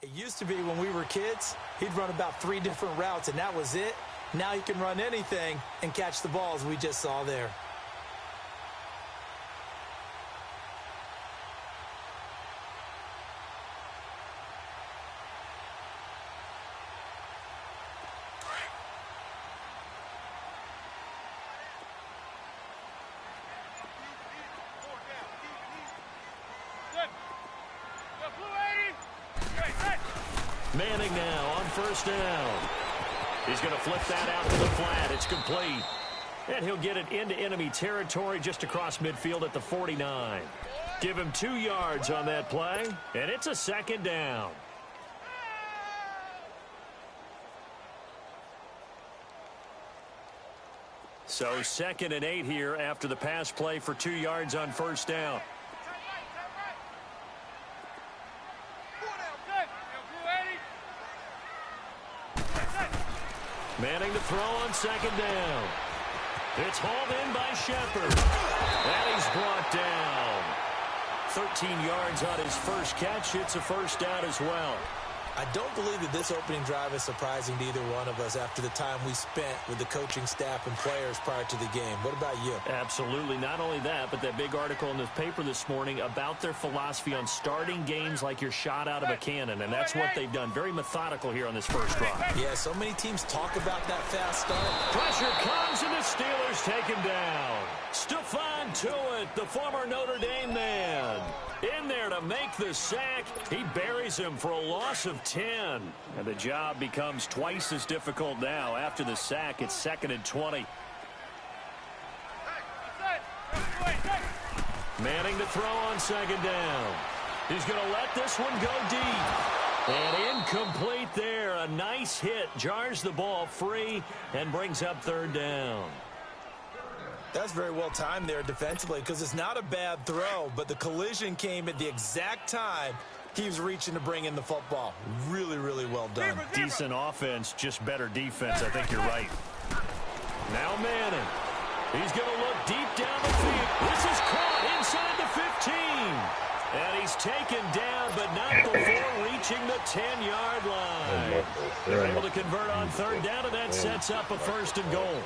it used to be when we were kids, he'd run about 3 different routes, and that was it. Now he can run anything and catch the balls we just saw there. Manning now on first down. He's going to flip that out to the flat. It's complete. And he'll get it into enemy territory just across midfield at the 49. Give him 2 yards on that play, and it's a 2nd down. So 2nd and 8 here after the pass play for 2 yards on first down. Manning to throw on 2nd down. It's hauled in by Shepard. And he's brought down. 13 yards on his first catch. It's a first down as well. I don't believe that this opening drive is surprising to either one of us after the time we spent with the coaching staff and players prior to the game. What about you? Absolutely. Not only that, but that big article in the paper this morning about their philosophy on starting games like you're shot out of a cannon, and that's what they've done. Very methodical here on this first drive. Yeah, so many teams talk about that fast start. Pressure comes, and the Steelers take him down. Stephon Tuitt, the former Notre Dame man, in there to make the sack. He buries him for a loss of 10. And the job becomes twice as difficult now. After the sack, it's 2nd and 20. Manning to throw on 2nd down. He's going to let this one go deep. And incomplete there. A nice hit. Jars the ball free and brings up 3rd down. That's very well timed there defensively because it's not a bad throw, but the collision came at the exact time he was reaching to bring in the football. Really, really well done. Decent offense, just better defense. I think you're right. Now Manning. He's going to look deep down the field. This is caught inside the 15. And he's taken down, but not before reaching the 10-yard line. They're able to convert on 3rd down, and that sets up a 1st and goal.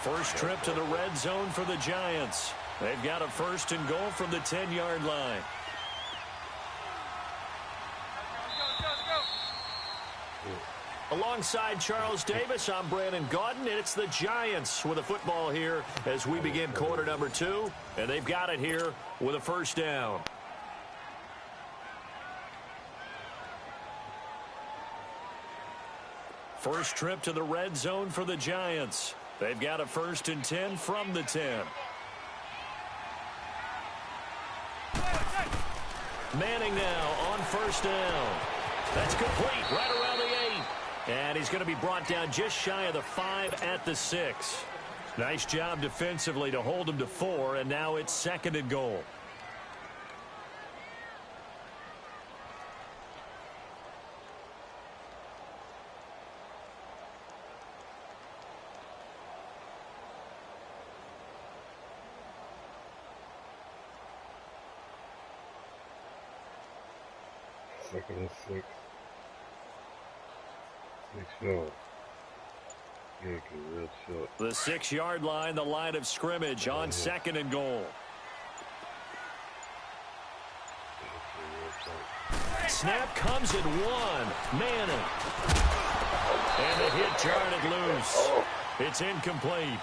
First trip to the red zone for the Giants. They've got a 1st and goal from the 10-yard line. Alongside Charles Davis, I'm Brandon Gaudin, and it's the Giants with a football here as we begin quarter number 2, and they've got it here with a 1st down. First trip to the red zone for the Giants. They've got a 1st and 10 from the 10. Manning now on 1st down. That's complete right around the 8. And he's going to be brought down just shy of the 5 at the 6. Nice job defensively to hold him to 4, and now it's 2nd and goal. Second and 6. 6 yards. Yeah, real short. The 6-yard line, the line of scrimmage on 2nd and goal. Snap comes at 1. Manning. And the hit jarred it loose. It's incomplete.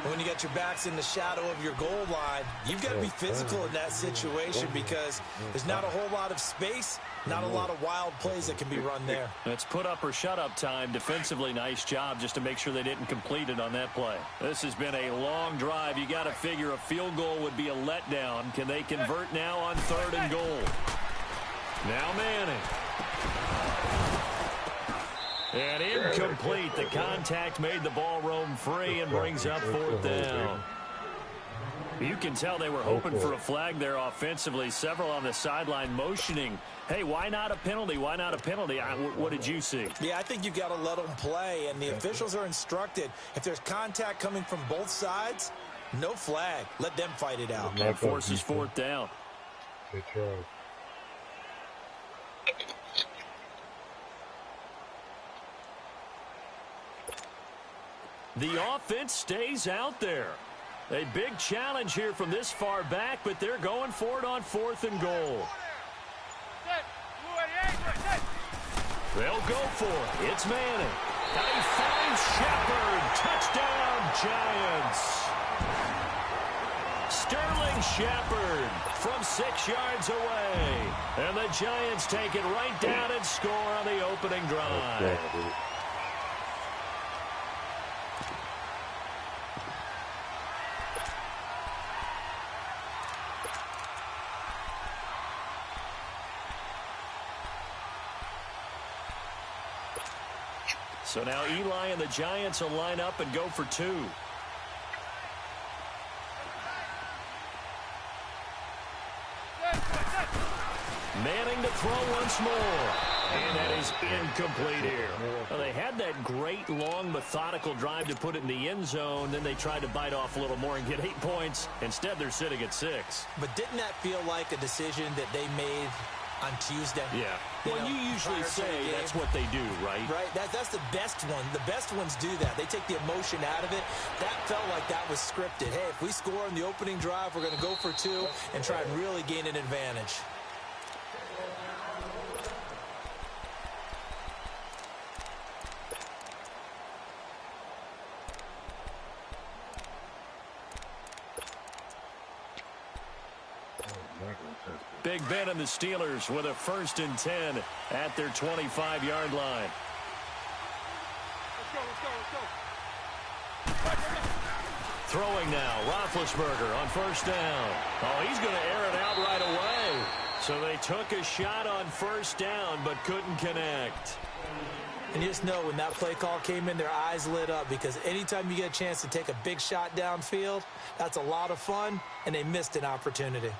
When you got your backs in the shadow of your goal line, you've got to be physical in that situation because there's not a whole lot of space, not a lot of wild plays that can be run there. It's put up or shut up time. Defensively, nice job just to make sure they didn't complete it on that play. This has been a long drive. You got to figure a field goal would be a letdown. Can they convert now on 3rd and goal? Now Manning. And incomplete. The contact made the ball roam free and brings up 4th down. You can tell they were hoping for a flag there offensively. Several on the sideline motioning, hey, why not a penalty? Why not a penalty? What did you see? Yeah, I think you got to let them play, and the officials are instructed. If there's contact coming from both sides, no flag. Let them fight it out. And forces 4th down. They tried. The offense stays out there. A big challenge here from this far back, but they're going for it on 4th and goal. They'll go for it. It's Manning. And he finds Shepard. Touchdown, Giants. Sterling Shepard from 6 yards away. And the Giants take it right down and score on the opening drive. So now Eli and the Giants will line up and go for 2. Manning to throw once more. And that is incomplete here. Well, they had that great, long, methodical drive to put it in the end zone. Then they tried to bite off a little more and get 8 points. Instead, they're sitting at 6. But didn't that feel like a decision that they made on Tuesday? Yeah. Well, you usually say that's what they do, right? Right. That's the best one. The best ones do that. They take the emotion out of it. That felt like that was scripted. Hey, if we score in the opening drive, we're going to go for 2 and try and really gain an advantage. Big Ben and the Steelers with a 1st and 10 at their 25-yard line. Throwing now, Roethlisberger on 1st down. Oh, he's going to air it out right away. So they took a shot on 1st down but couldn't connect. And you just know when that play call came in, their eyes lit up, because anytime you get a chance to take a big shot downfield, that's a lot of fun, and they missed an opportunity.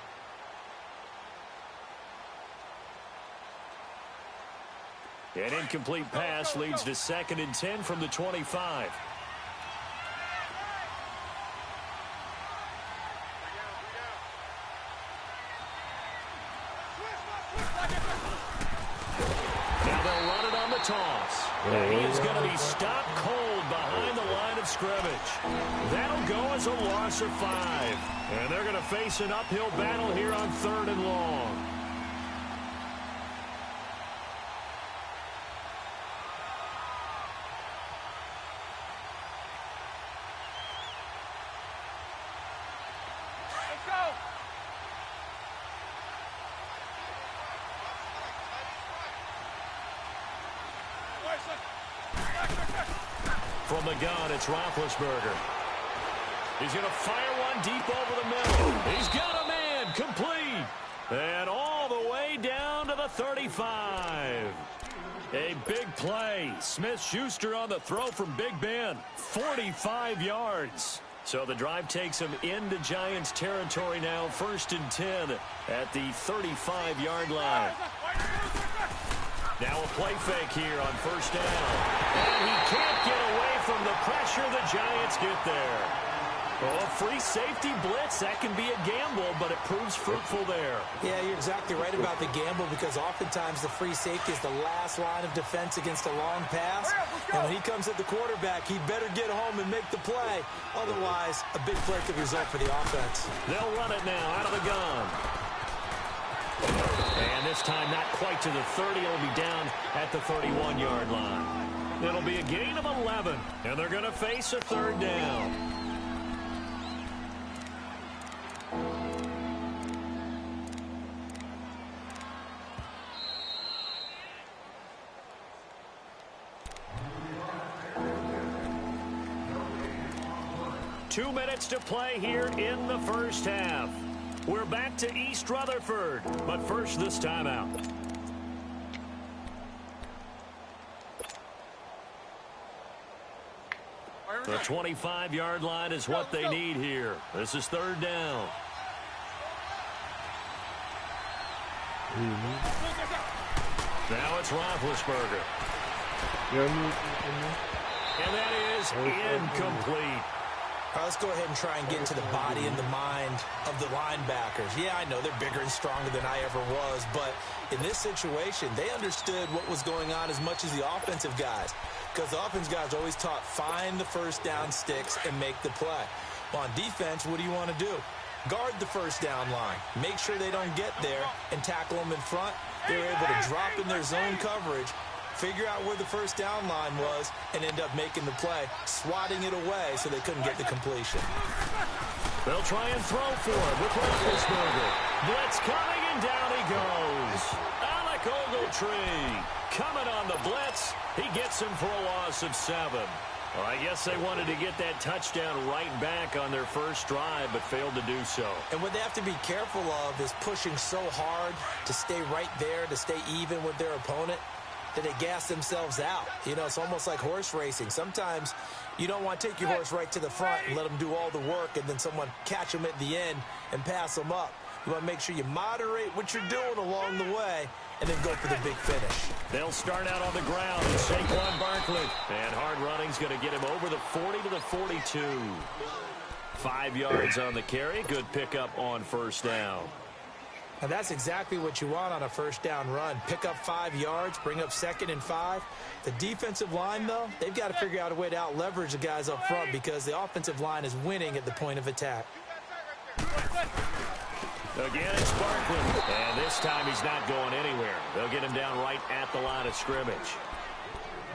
An incomplete pass leads to 2nd and 10 from the 25. Now they'll run it on the toss. And he is going to be stopped cold behind the line of scrimmage. That'll go as a loss of 5. And they're going to face an uphill battle here on 3rd and long. From the gun, it's Roethlisberger. He's going to fire one deep over the middle. He's got a man, complete. And all the way down to the 35. A big play. Smith-Schuster on the throw from Big Ben. 45 yards. So the drive takes him into Giants territory now. 1st and 10 at the 35-yard line. Now a play fake here on 1st down. And he can't get away from the pressure. The Giants get there. Oh, free safety blitz. That can be a gamble, but it proves fruitful there. Yeah, you're exactly right about the gamble, because oftentimes the free safety is the last line of defense against a long pass. And when he comes at the quarterback, he better get home and make the play. Otherwise, a big play could result for the offense. They'll run it now out of the gun. And this time not quite to the 30. It'll be down at the 31-yard line. It'll be a gain of 11, and they're going to face a 3rd down. Two minutes to play here in the 1st half. We're back to East Rutherford, but first this timeout. The 25-yard line is what they need here. This is 3rd down. Now it's Roethlisberger. And that is incomplete. All right, let's go ahead and try and get into the body and the mind of the linebackers. Yeah, I know they're bigger and stronger than I ever was, but in this situation, they understood what was going on as much as the offensive guys, because the offensive guys are always taught, find the 1st down sticks and make the play. Well, on defense, what do you want to do? Guard the 1st down line. Make sure they don't get there and tackle them in front. They were able to drop in their zone coverage, figure out where the 1st down line was, and end up making the play, swatting it away so they couldn't get the completion. They'll try and throw for it with Roethlisberger. Blitz coming, and down he goes. Alec Ogletree coming on the blitz. He gets him for a loss of 7. Well, I guess they wanted to get that touchdown right back on their first drive, but failed to do so. And what they have to be careful of is pushing so hard to stay right there, to stay even with their opponent, that they gas themselves out. You know, it's almost like horse racing. Sometimes you don't want to take your horse right to the front and let them do all the work, and then someone catch them at the end and pass them up. You want to make sure you moderate what you're doing along the way and then go for the big finish. They'll start out on the ground with Saquon Barkley. And hard running's going to get him over the 40 to the 42. 5 yards on the carry. Good pickup on 1st down. Now that's exactly what you want on a 1st down run. Pick up 5 yards, bring up 2nd and 5. The defensive line, though, they've got to figure out a way to out-leverage the guys up front, because the offensive line is winning at the point of attack. Again, it's Barkley. And this time he's not going anywhere. They'll get him down right at the line of scrimmage.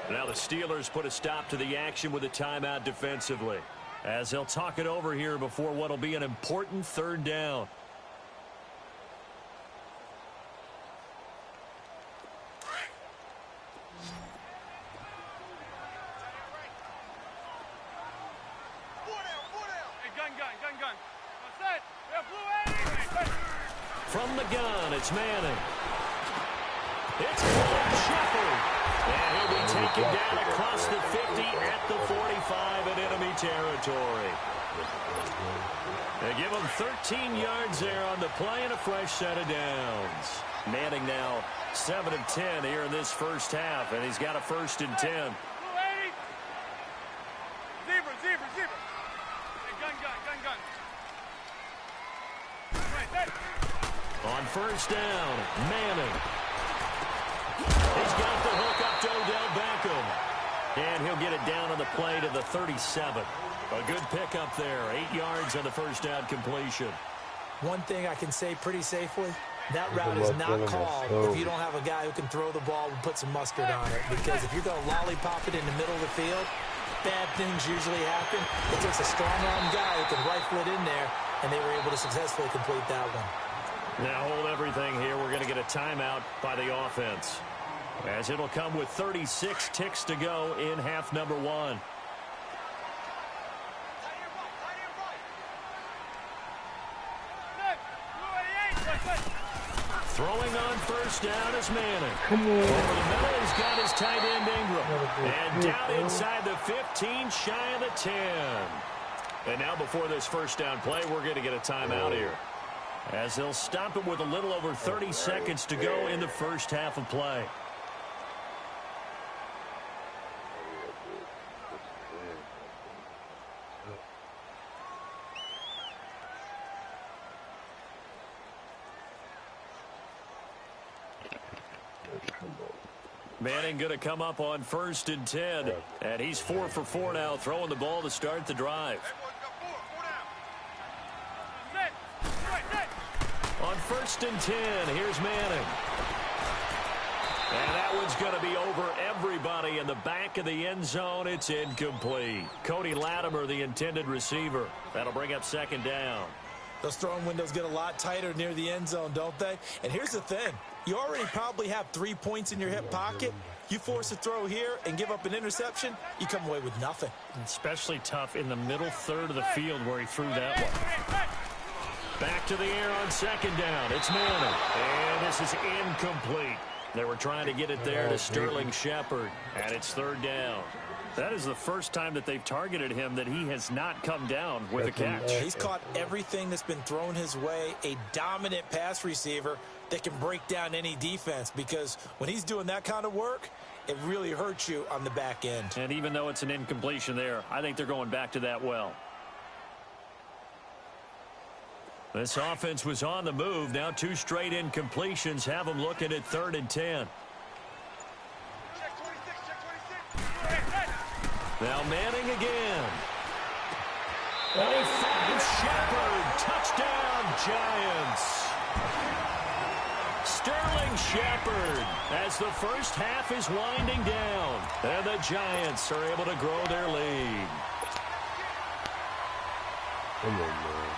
Now the Steelers put a stop to the action with a timeout defensively, as they'll talk it over here before what will be an important 3rd down. From the gun, it's Manning. It's Shepard. And he'll be taken down across the 50 at the 45 in enemy territory. They give him 13 yards there on the play and a fresh set of downs. Manning now 7 of 10 here in this first half, and he's got a 1st and 10. Zebra. Hey, gun. Right. On 1st down, Manning. He's got the hook up to Odell Beckham. And he'll get it down on the play to the 37. A good pickup there. 8 yards on the 1st down completion. One thing I can say pretty safely, that route is not called if you don't have a guy who can throw the ball and put some mustard on it. Because if you're going to lollipop it in the middle of the field, bad things usually happen. It takes a strong-arm guy who can rifle it in there, and they were able to successfully complete that one. Now hold everything here. We're going to get a timeout by the offense, as it'll come with 36 ticks to go in half number 1. Throwing on 1st down is Manning. Over the middle, he's got his tight end Ingram. And down inside the 15, shy of the 10. And now before this 1st down play, we're going to get a timeout here, as they'll stop it with a little over 30 seconds to go in the first half of play. Manning going to come up on 1st and 10. And he's 4 for 4 now, throwing the ball to start the drive. On 1st and 10, here's Manning. And that one's going to be over everybody in the back of the end zone. It's incomplete. Cody Latimer, the intended receiver. That'll bring up 2nd down. Those throwing windows get a lot tighter near the end zone, don't they? And here's the thing. You already probably have 3 points in your hip pocket. You force a throw here and give up an interception, you come away with nothing. Especially tough in the middle third of the field where he threw that one. Back to the air on 2nd down. It's Manning. And this is incomplete. They were trying to get it there to Sterling Shepard. And it's 3rd down. That is the first time that they've targeted him that he has not come down with a catch. He's caught everything that's been thrown his way. A dominant pass receiver that can break down any defense, because when he's doing that kind of work, it really hurts you on the back end. And even though it's an incompletion there, I think they're going back to that well. This offense was on the move. Now 2 straight incompletions have them looking at 3rd and 10. Now Manning again. And he finds Shepard. Touchdown, Giants. Sterling Shepard, as the first half is winding down. And the Giants are able to grow their lead. Come on, man.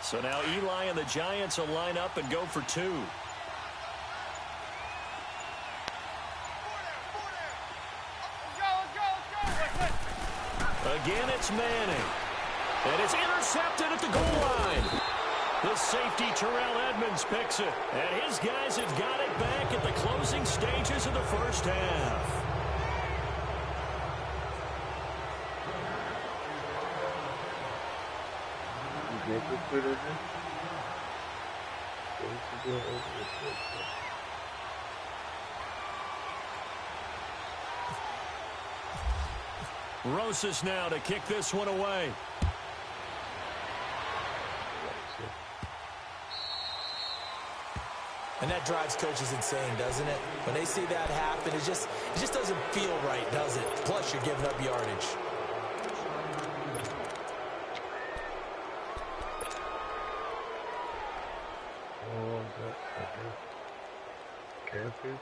So now Eli and the Giants will line up and go for 2. Again, it's Manning. And it's intercepted at the goal line. The safety, Terrell Edmonds, picks it. And his guys have got it back at the closing stages of the first half. Rosas now to kick this one away. And that drives coaches insane, doesn't it? When they see that happen, it just doesn't feel right, does it? Plus, you're giving up yardage. Camping?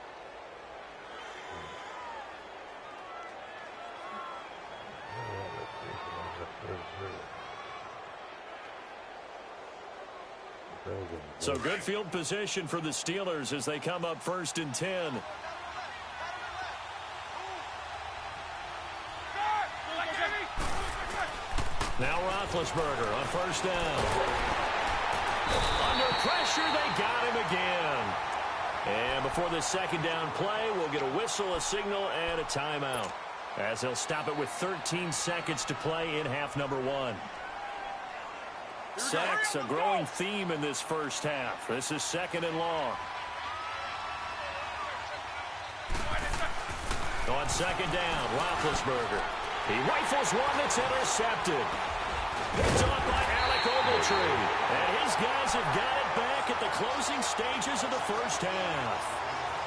So good field position for the Steelers as they come up 1st and 10. Now Roethlisberger on 1st down. Under pressure, they got him again. And before the 2nd down play, we'll get a whistle, a signal, and a timeout, as they'll stop it with 13 seconds to play in half number 1. Sacks, a growing theme in this first half. This is 2nd and long. On 2nd down, Roethlisberger. He rifles one that's intercepted. Picked off by Alec Ogletree. And his guys have got it back at the closing stages of the first half.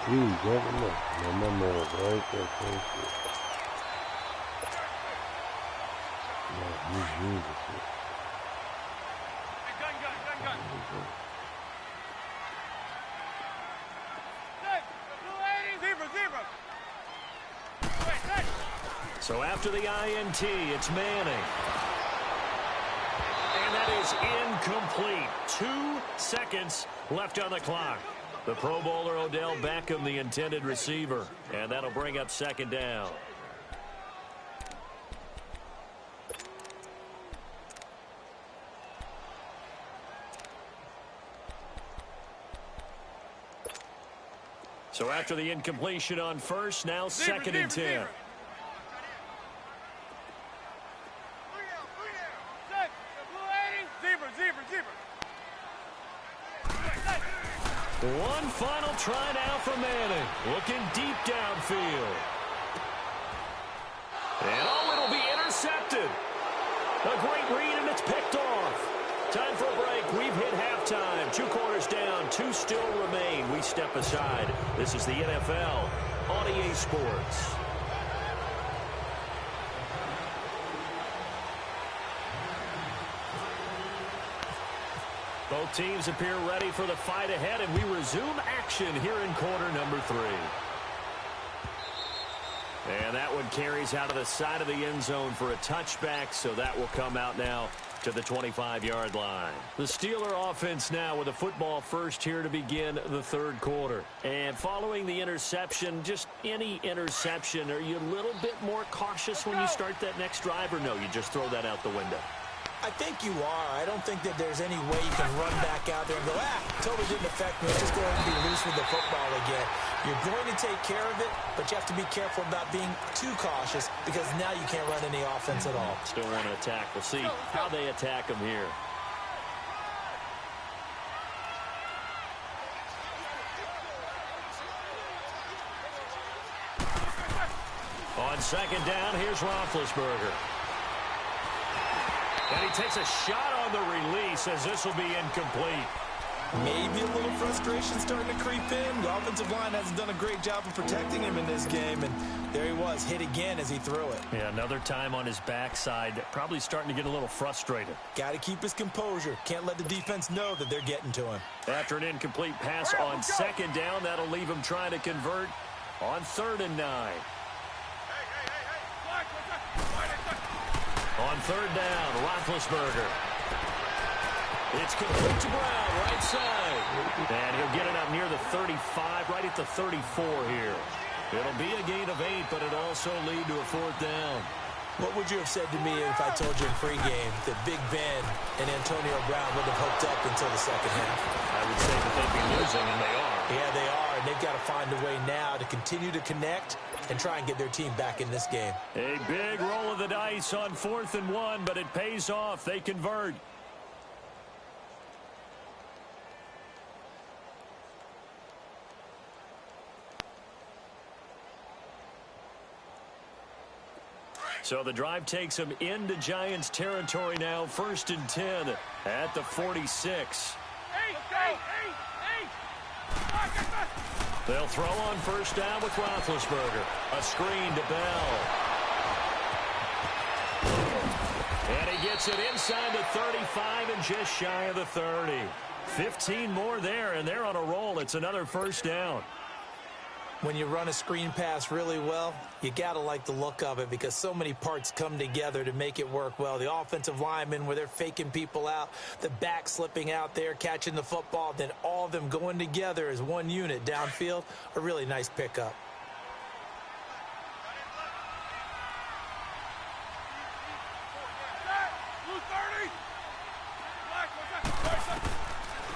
He's jumping up. My man was right there close to it. He's it. Gun. Zebra. So after the INT, it's Manning. And that is incomplete. 2 seconds left on the clock. The Pro Bowler Odell Beckham, the intended receiver. And that'll bring up 2nd down. So after the incompletion on 1st, now 2nd and 10. One final try now for Manning. Looking deep downfield. And it'll be intercepted. A great read, and it's picked off. Time for a break. We've hit halftime. 2 quarters down. 2 still remain. We step aside. This is the NFL on EA Sports. Both teams appear ready for the fight ahead, and we resume action here in quarter number 3. And that one carries out of the side of the end zone for a touchback, so that will come out now to the 25-yard line. The Steeler offense now with a football first here to begin the 3rd quarter. And following the interception, just any interception, are you a little bit more cautious when you start that next drive, or no, you just throw that out the window? I think you are. I don't think that there's any way you can run back out there and go, totally didn't affect me. It's just going to be loose with the football again. You're going to take care of it, but you have to be careful about being too cautious because now you can't run any offense at all. Still want to attack. We'll see how they attack him here. On 2nd down, here's Roethlisberger. And he takes a shot on the release as this will be incomplete. Maybe a little frustration starting to creep in. The offensive line hasn't done a great job of protecting him in this game, and there he was, hit again as he threw it. Yeah, another time on his backside, probably starting to get a little frustrated. Got to keep his composure. Can't let the defense know that they're getting to him. After an incomplete pass on 2nd down, that'll leave him trying to convert on 3rd and 9. On 3rd down, Roethlisberger. It's complete to Brown, right side. And he'll get it up near the 35, right at the 34 here. It'll be a gain of 8, but it'll also lead to a 4th down. What would you have said to me if I told you in pregame that Big Ben and Antonio Brown would have hooked up until the 2nd half? I would say that they'd be losing, and they are. Yeah, they are, and they've got to find a way now to continue to connect and try and get their team back in this game. A big roll of the dice on 4th and 1, but it pays off. They convert. So the drive takes them into Giants territory now. 1st and 10 at the 46. They'll throw on 1st down with Roethlisberger. A screen to Bell. And he gets it inside the 35 and just shy of the 30. 15 more there, and they're on a roll. It's another 1st down. When you run a screen pass really well, you got to like the look of it because so many parts come together to make it work well. The offensive linemen, where they're faking people out, the back slipping out there, catching the football, then all of them going together as one unit downfield, a really nice pickup.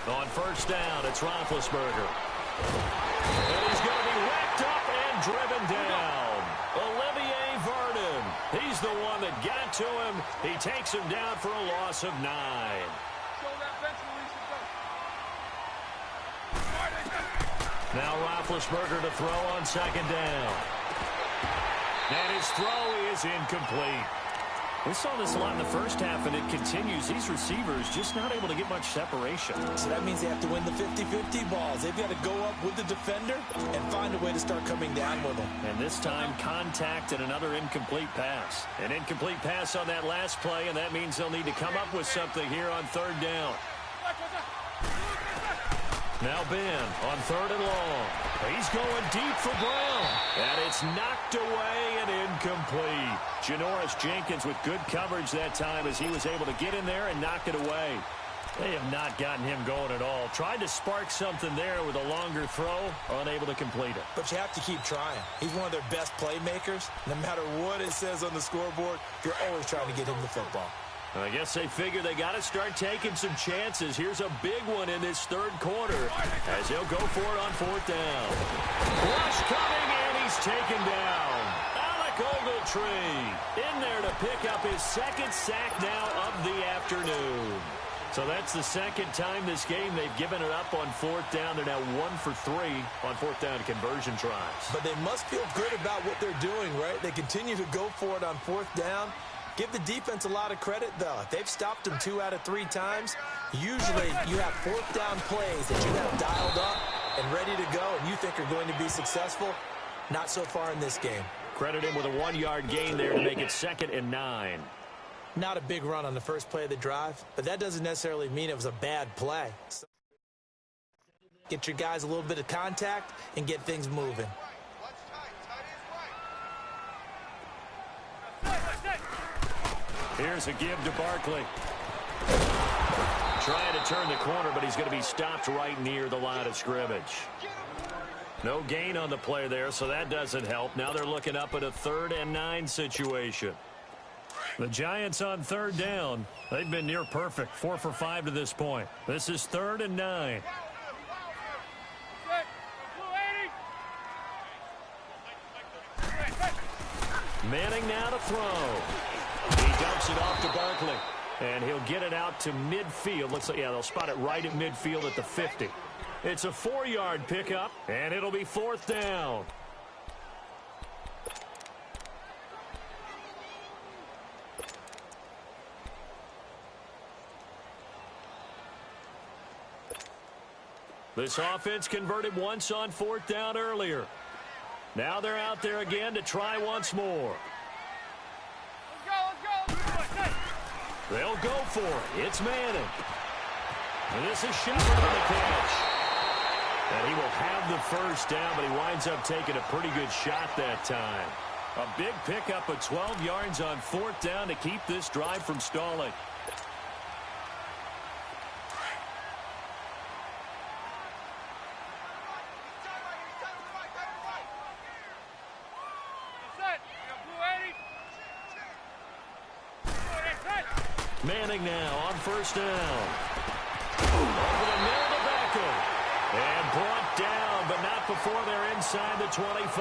On first down, it's Roethlisberger. And he's going to be wrapped up and driven down. LB4REnt's. He's the one that got to him. He takes him down for a loss of 9. Now Roethlisberger to throw on second down. And his throw is incomplete. We saw this a lot in the first half, and it continues. These receivers just not able to get much separation. So that means they have to win the 50-50 balls. They've got to go up with the defender and find a way to start coming down with them. And this time, contact and another incomplete pass. An incomplete pass on that last play, and that means they'll need to come up with something here on third down. Now Ben on third and long. He's going deep for Brown. And it's knocked away and incomplete. Janoris Jenkins with good coverage that time as he was able to get in there and knock it away. They have not gotten him going at all. Tried to spark something there with a longer throw, unable to complete it. But you have to keep trying. He's one of their best playmakers. No matter what it says on the scoreboard, you're always trying to get him the football. I guess they figure they got to start taking some chances. Here's a big one in this third quarter as he'll go for it on fourth down. Rush coming, and he's taken down. Alec Ogletree in there to pick up his second sack now of the afternoon. So that's the second time this game they've given it up on fourth down. They're now 1 for 3 on fourth down conversion tries. But they must feel good about what they're doing, right? They continue to go for it on fourth down. Give the defense a lot of credit, though. They've stopped them 2 out of 3 times. Usually, you have fourth down plays that you have dialed up and ready to go, and you think are going to be successful. Not so far in this game. Credit him with a 1-yard gain there to make it 2nd and 9. Not a big run on the first play of the drive, but that doesn't necessarily mean it was a bad play. So get your guys a little bit of contact and get things moving. Here's a give to Barkley. Trying to turn the corner, but he's going to be stopped right near the line of scrimmage. No gain on the play there, so that doesn't help. Now they're looking up at a 3rd and 9 situation. The Giants on third down. They've been near perfect, 4 for 5 to this point. This is 3rd and 9. Manning now to throw. He dumps it off to Barkley, and he'll get it out to midfield. Looks like, yeah, they'll spot it right at midfield at the 50. It's a 4-yard pickup, and it'll be 4th down. This offense converted once on 4th down earlier. Now they're out there again to try once more. They'll go for it. It's Manning. And this is Shepard on the catch. And he will have the first down, but he winds up taking a pretty good shot that time. A big pickup of 12 yards on 4th down to keep this drive from stalling. Manning now on first down. Over the middle to Beckham. And brought down, but not before they're inside the 25.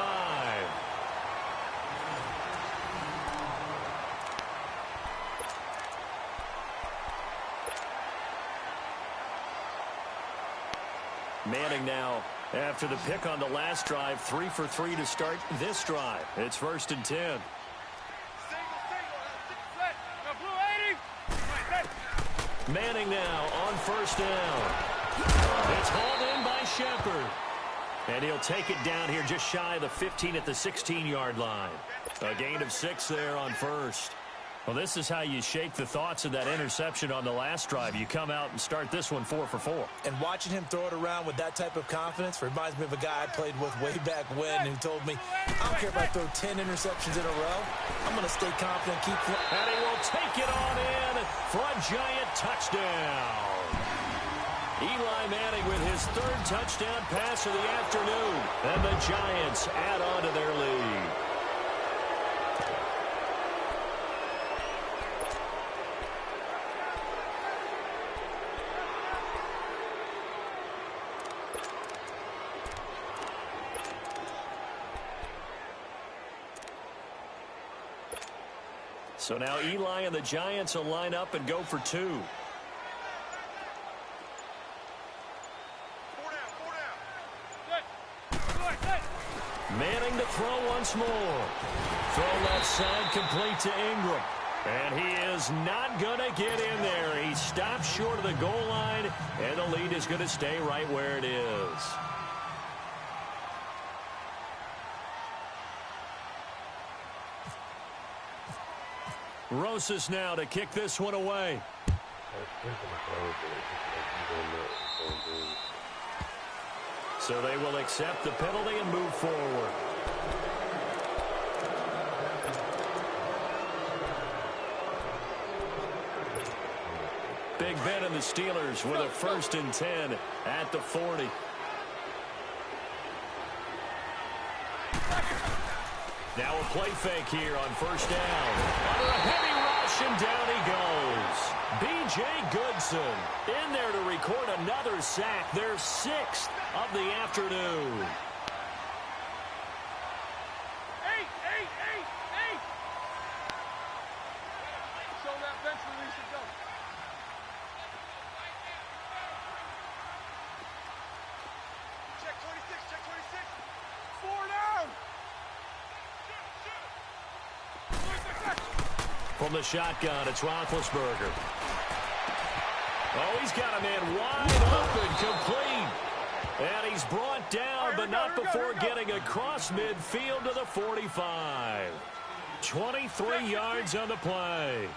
Manning now, after the pick on the last drive, 3 for 3 to start this drive. It's 1st and 10. Manning now on first down. It's hauled in by Shepard. And he'll take it down here just shy of the 15 at the 16-yard line. A gain of 6 there on first. Well, this is how you shake the thoughts of that interception on the last drive. You come out and start this one 4 for 4. And watching him throw it around with that type of confidence reminds me of a guy I played with way back when who told me, I don't care if I throw 10 interceptions in a row. I'm going to stay confident, keep flowing. And he will take it on in for a giant touchdown. Eli Manning with his third touchdown pass of the afternoon. And the Giants add on to their lead. So now Eli and the Giants will line up and go for 2. Manning to throw once more. Throw left side complete to Ingram. And he is not going to get in there. He stops short of the goal line, and the lead is going to stay right where it is. Rosas now to kick this one away. So they will accept the penalty and move forward. Big Ben and the Steelers with a 1st and 10 at the 40. Now a play fake here on 1st down. Under a heavy rush, and down he goes. B.J. Goodson in there to record another sack, their 6th of the afternoon. Show that bench release and go. Check 26, check 26. 4 down. From the shotgun, it's Roethlisberger. Oh, he's got a man wide open, complete. And he's brought down, but not before getting across midfield to the 45. 23 yards on the play.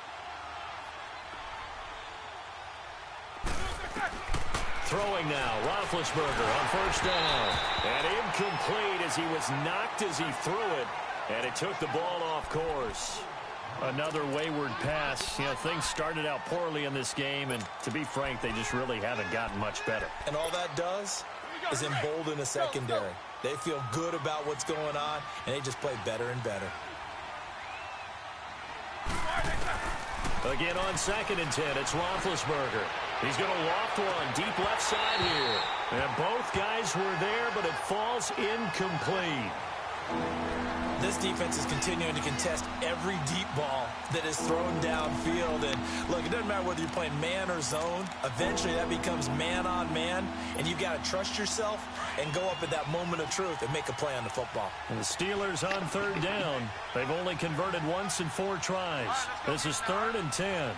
Throwing now, Roethlisberger on 1st down. And incomplete as he was knocked as he threw it. And it took the ball off course. Another wayward pass. You know, things started out poorly in this game, and to be frank, they just really haven't gotten much better. And all that does is embolden the secondary. They feel good about what's going on, and they just play better and better. Again on 2nd and 10, it's Roethlisberger. He's going to loft one deep left side here. And both guys were there, but it falls incomplete. This defense is continuing to contest every deep ball that is thrown downfield. And, look, it doesn't matter whether you're playing man or zone. Eventually, that becomes man-on-man, and you've got to trust yourself and go up at that moment of truth and make a play on the football. And the Steelers on 3rd down. They've only converted once in 4 tries. This is 3rd and 10.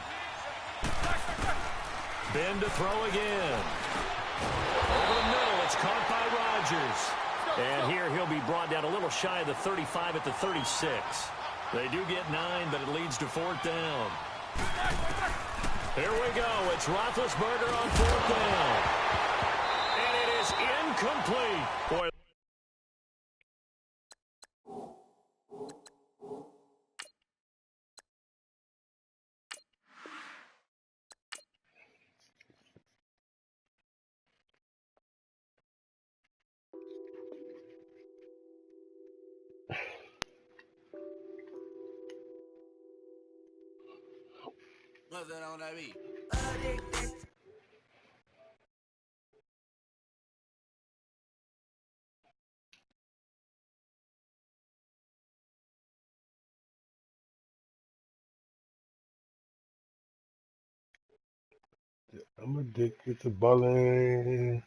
Ben to throw again. Over the middle, it's caught by Rodgers. And here he'll be brought down a little shy of the 35 at the 36. They do get 9, but it leads to 4th down. Here we go. It's Roethlisberger on 4th down. And it is incomplete. Boy. What's that on that beat? I'm addicted to ballin'.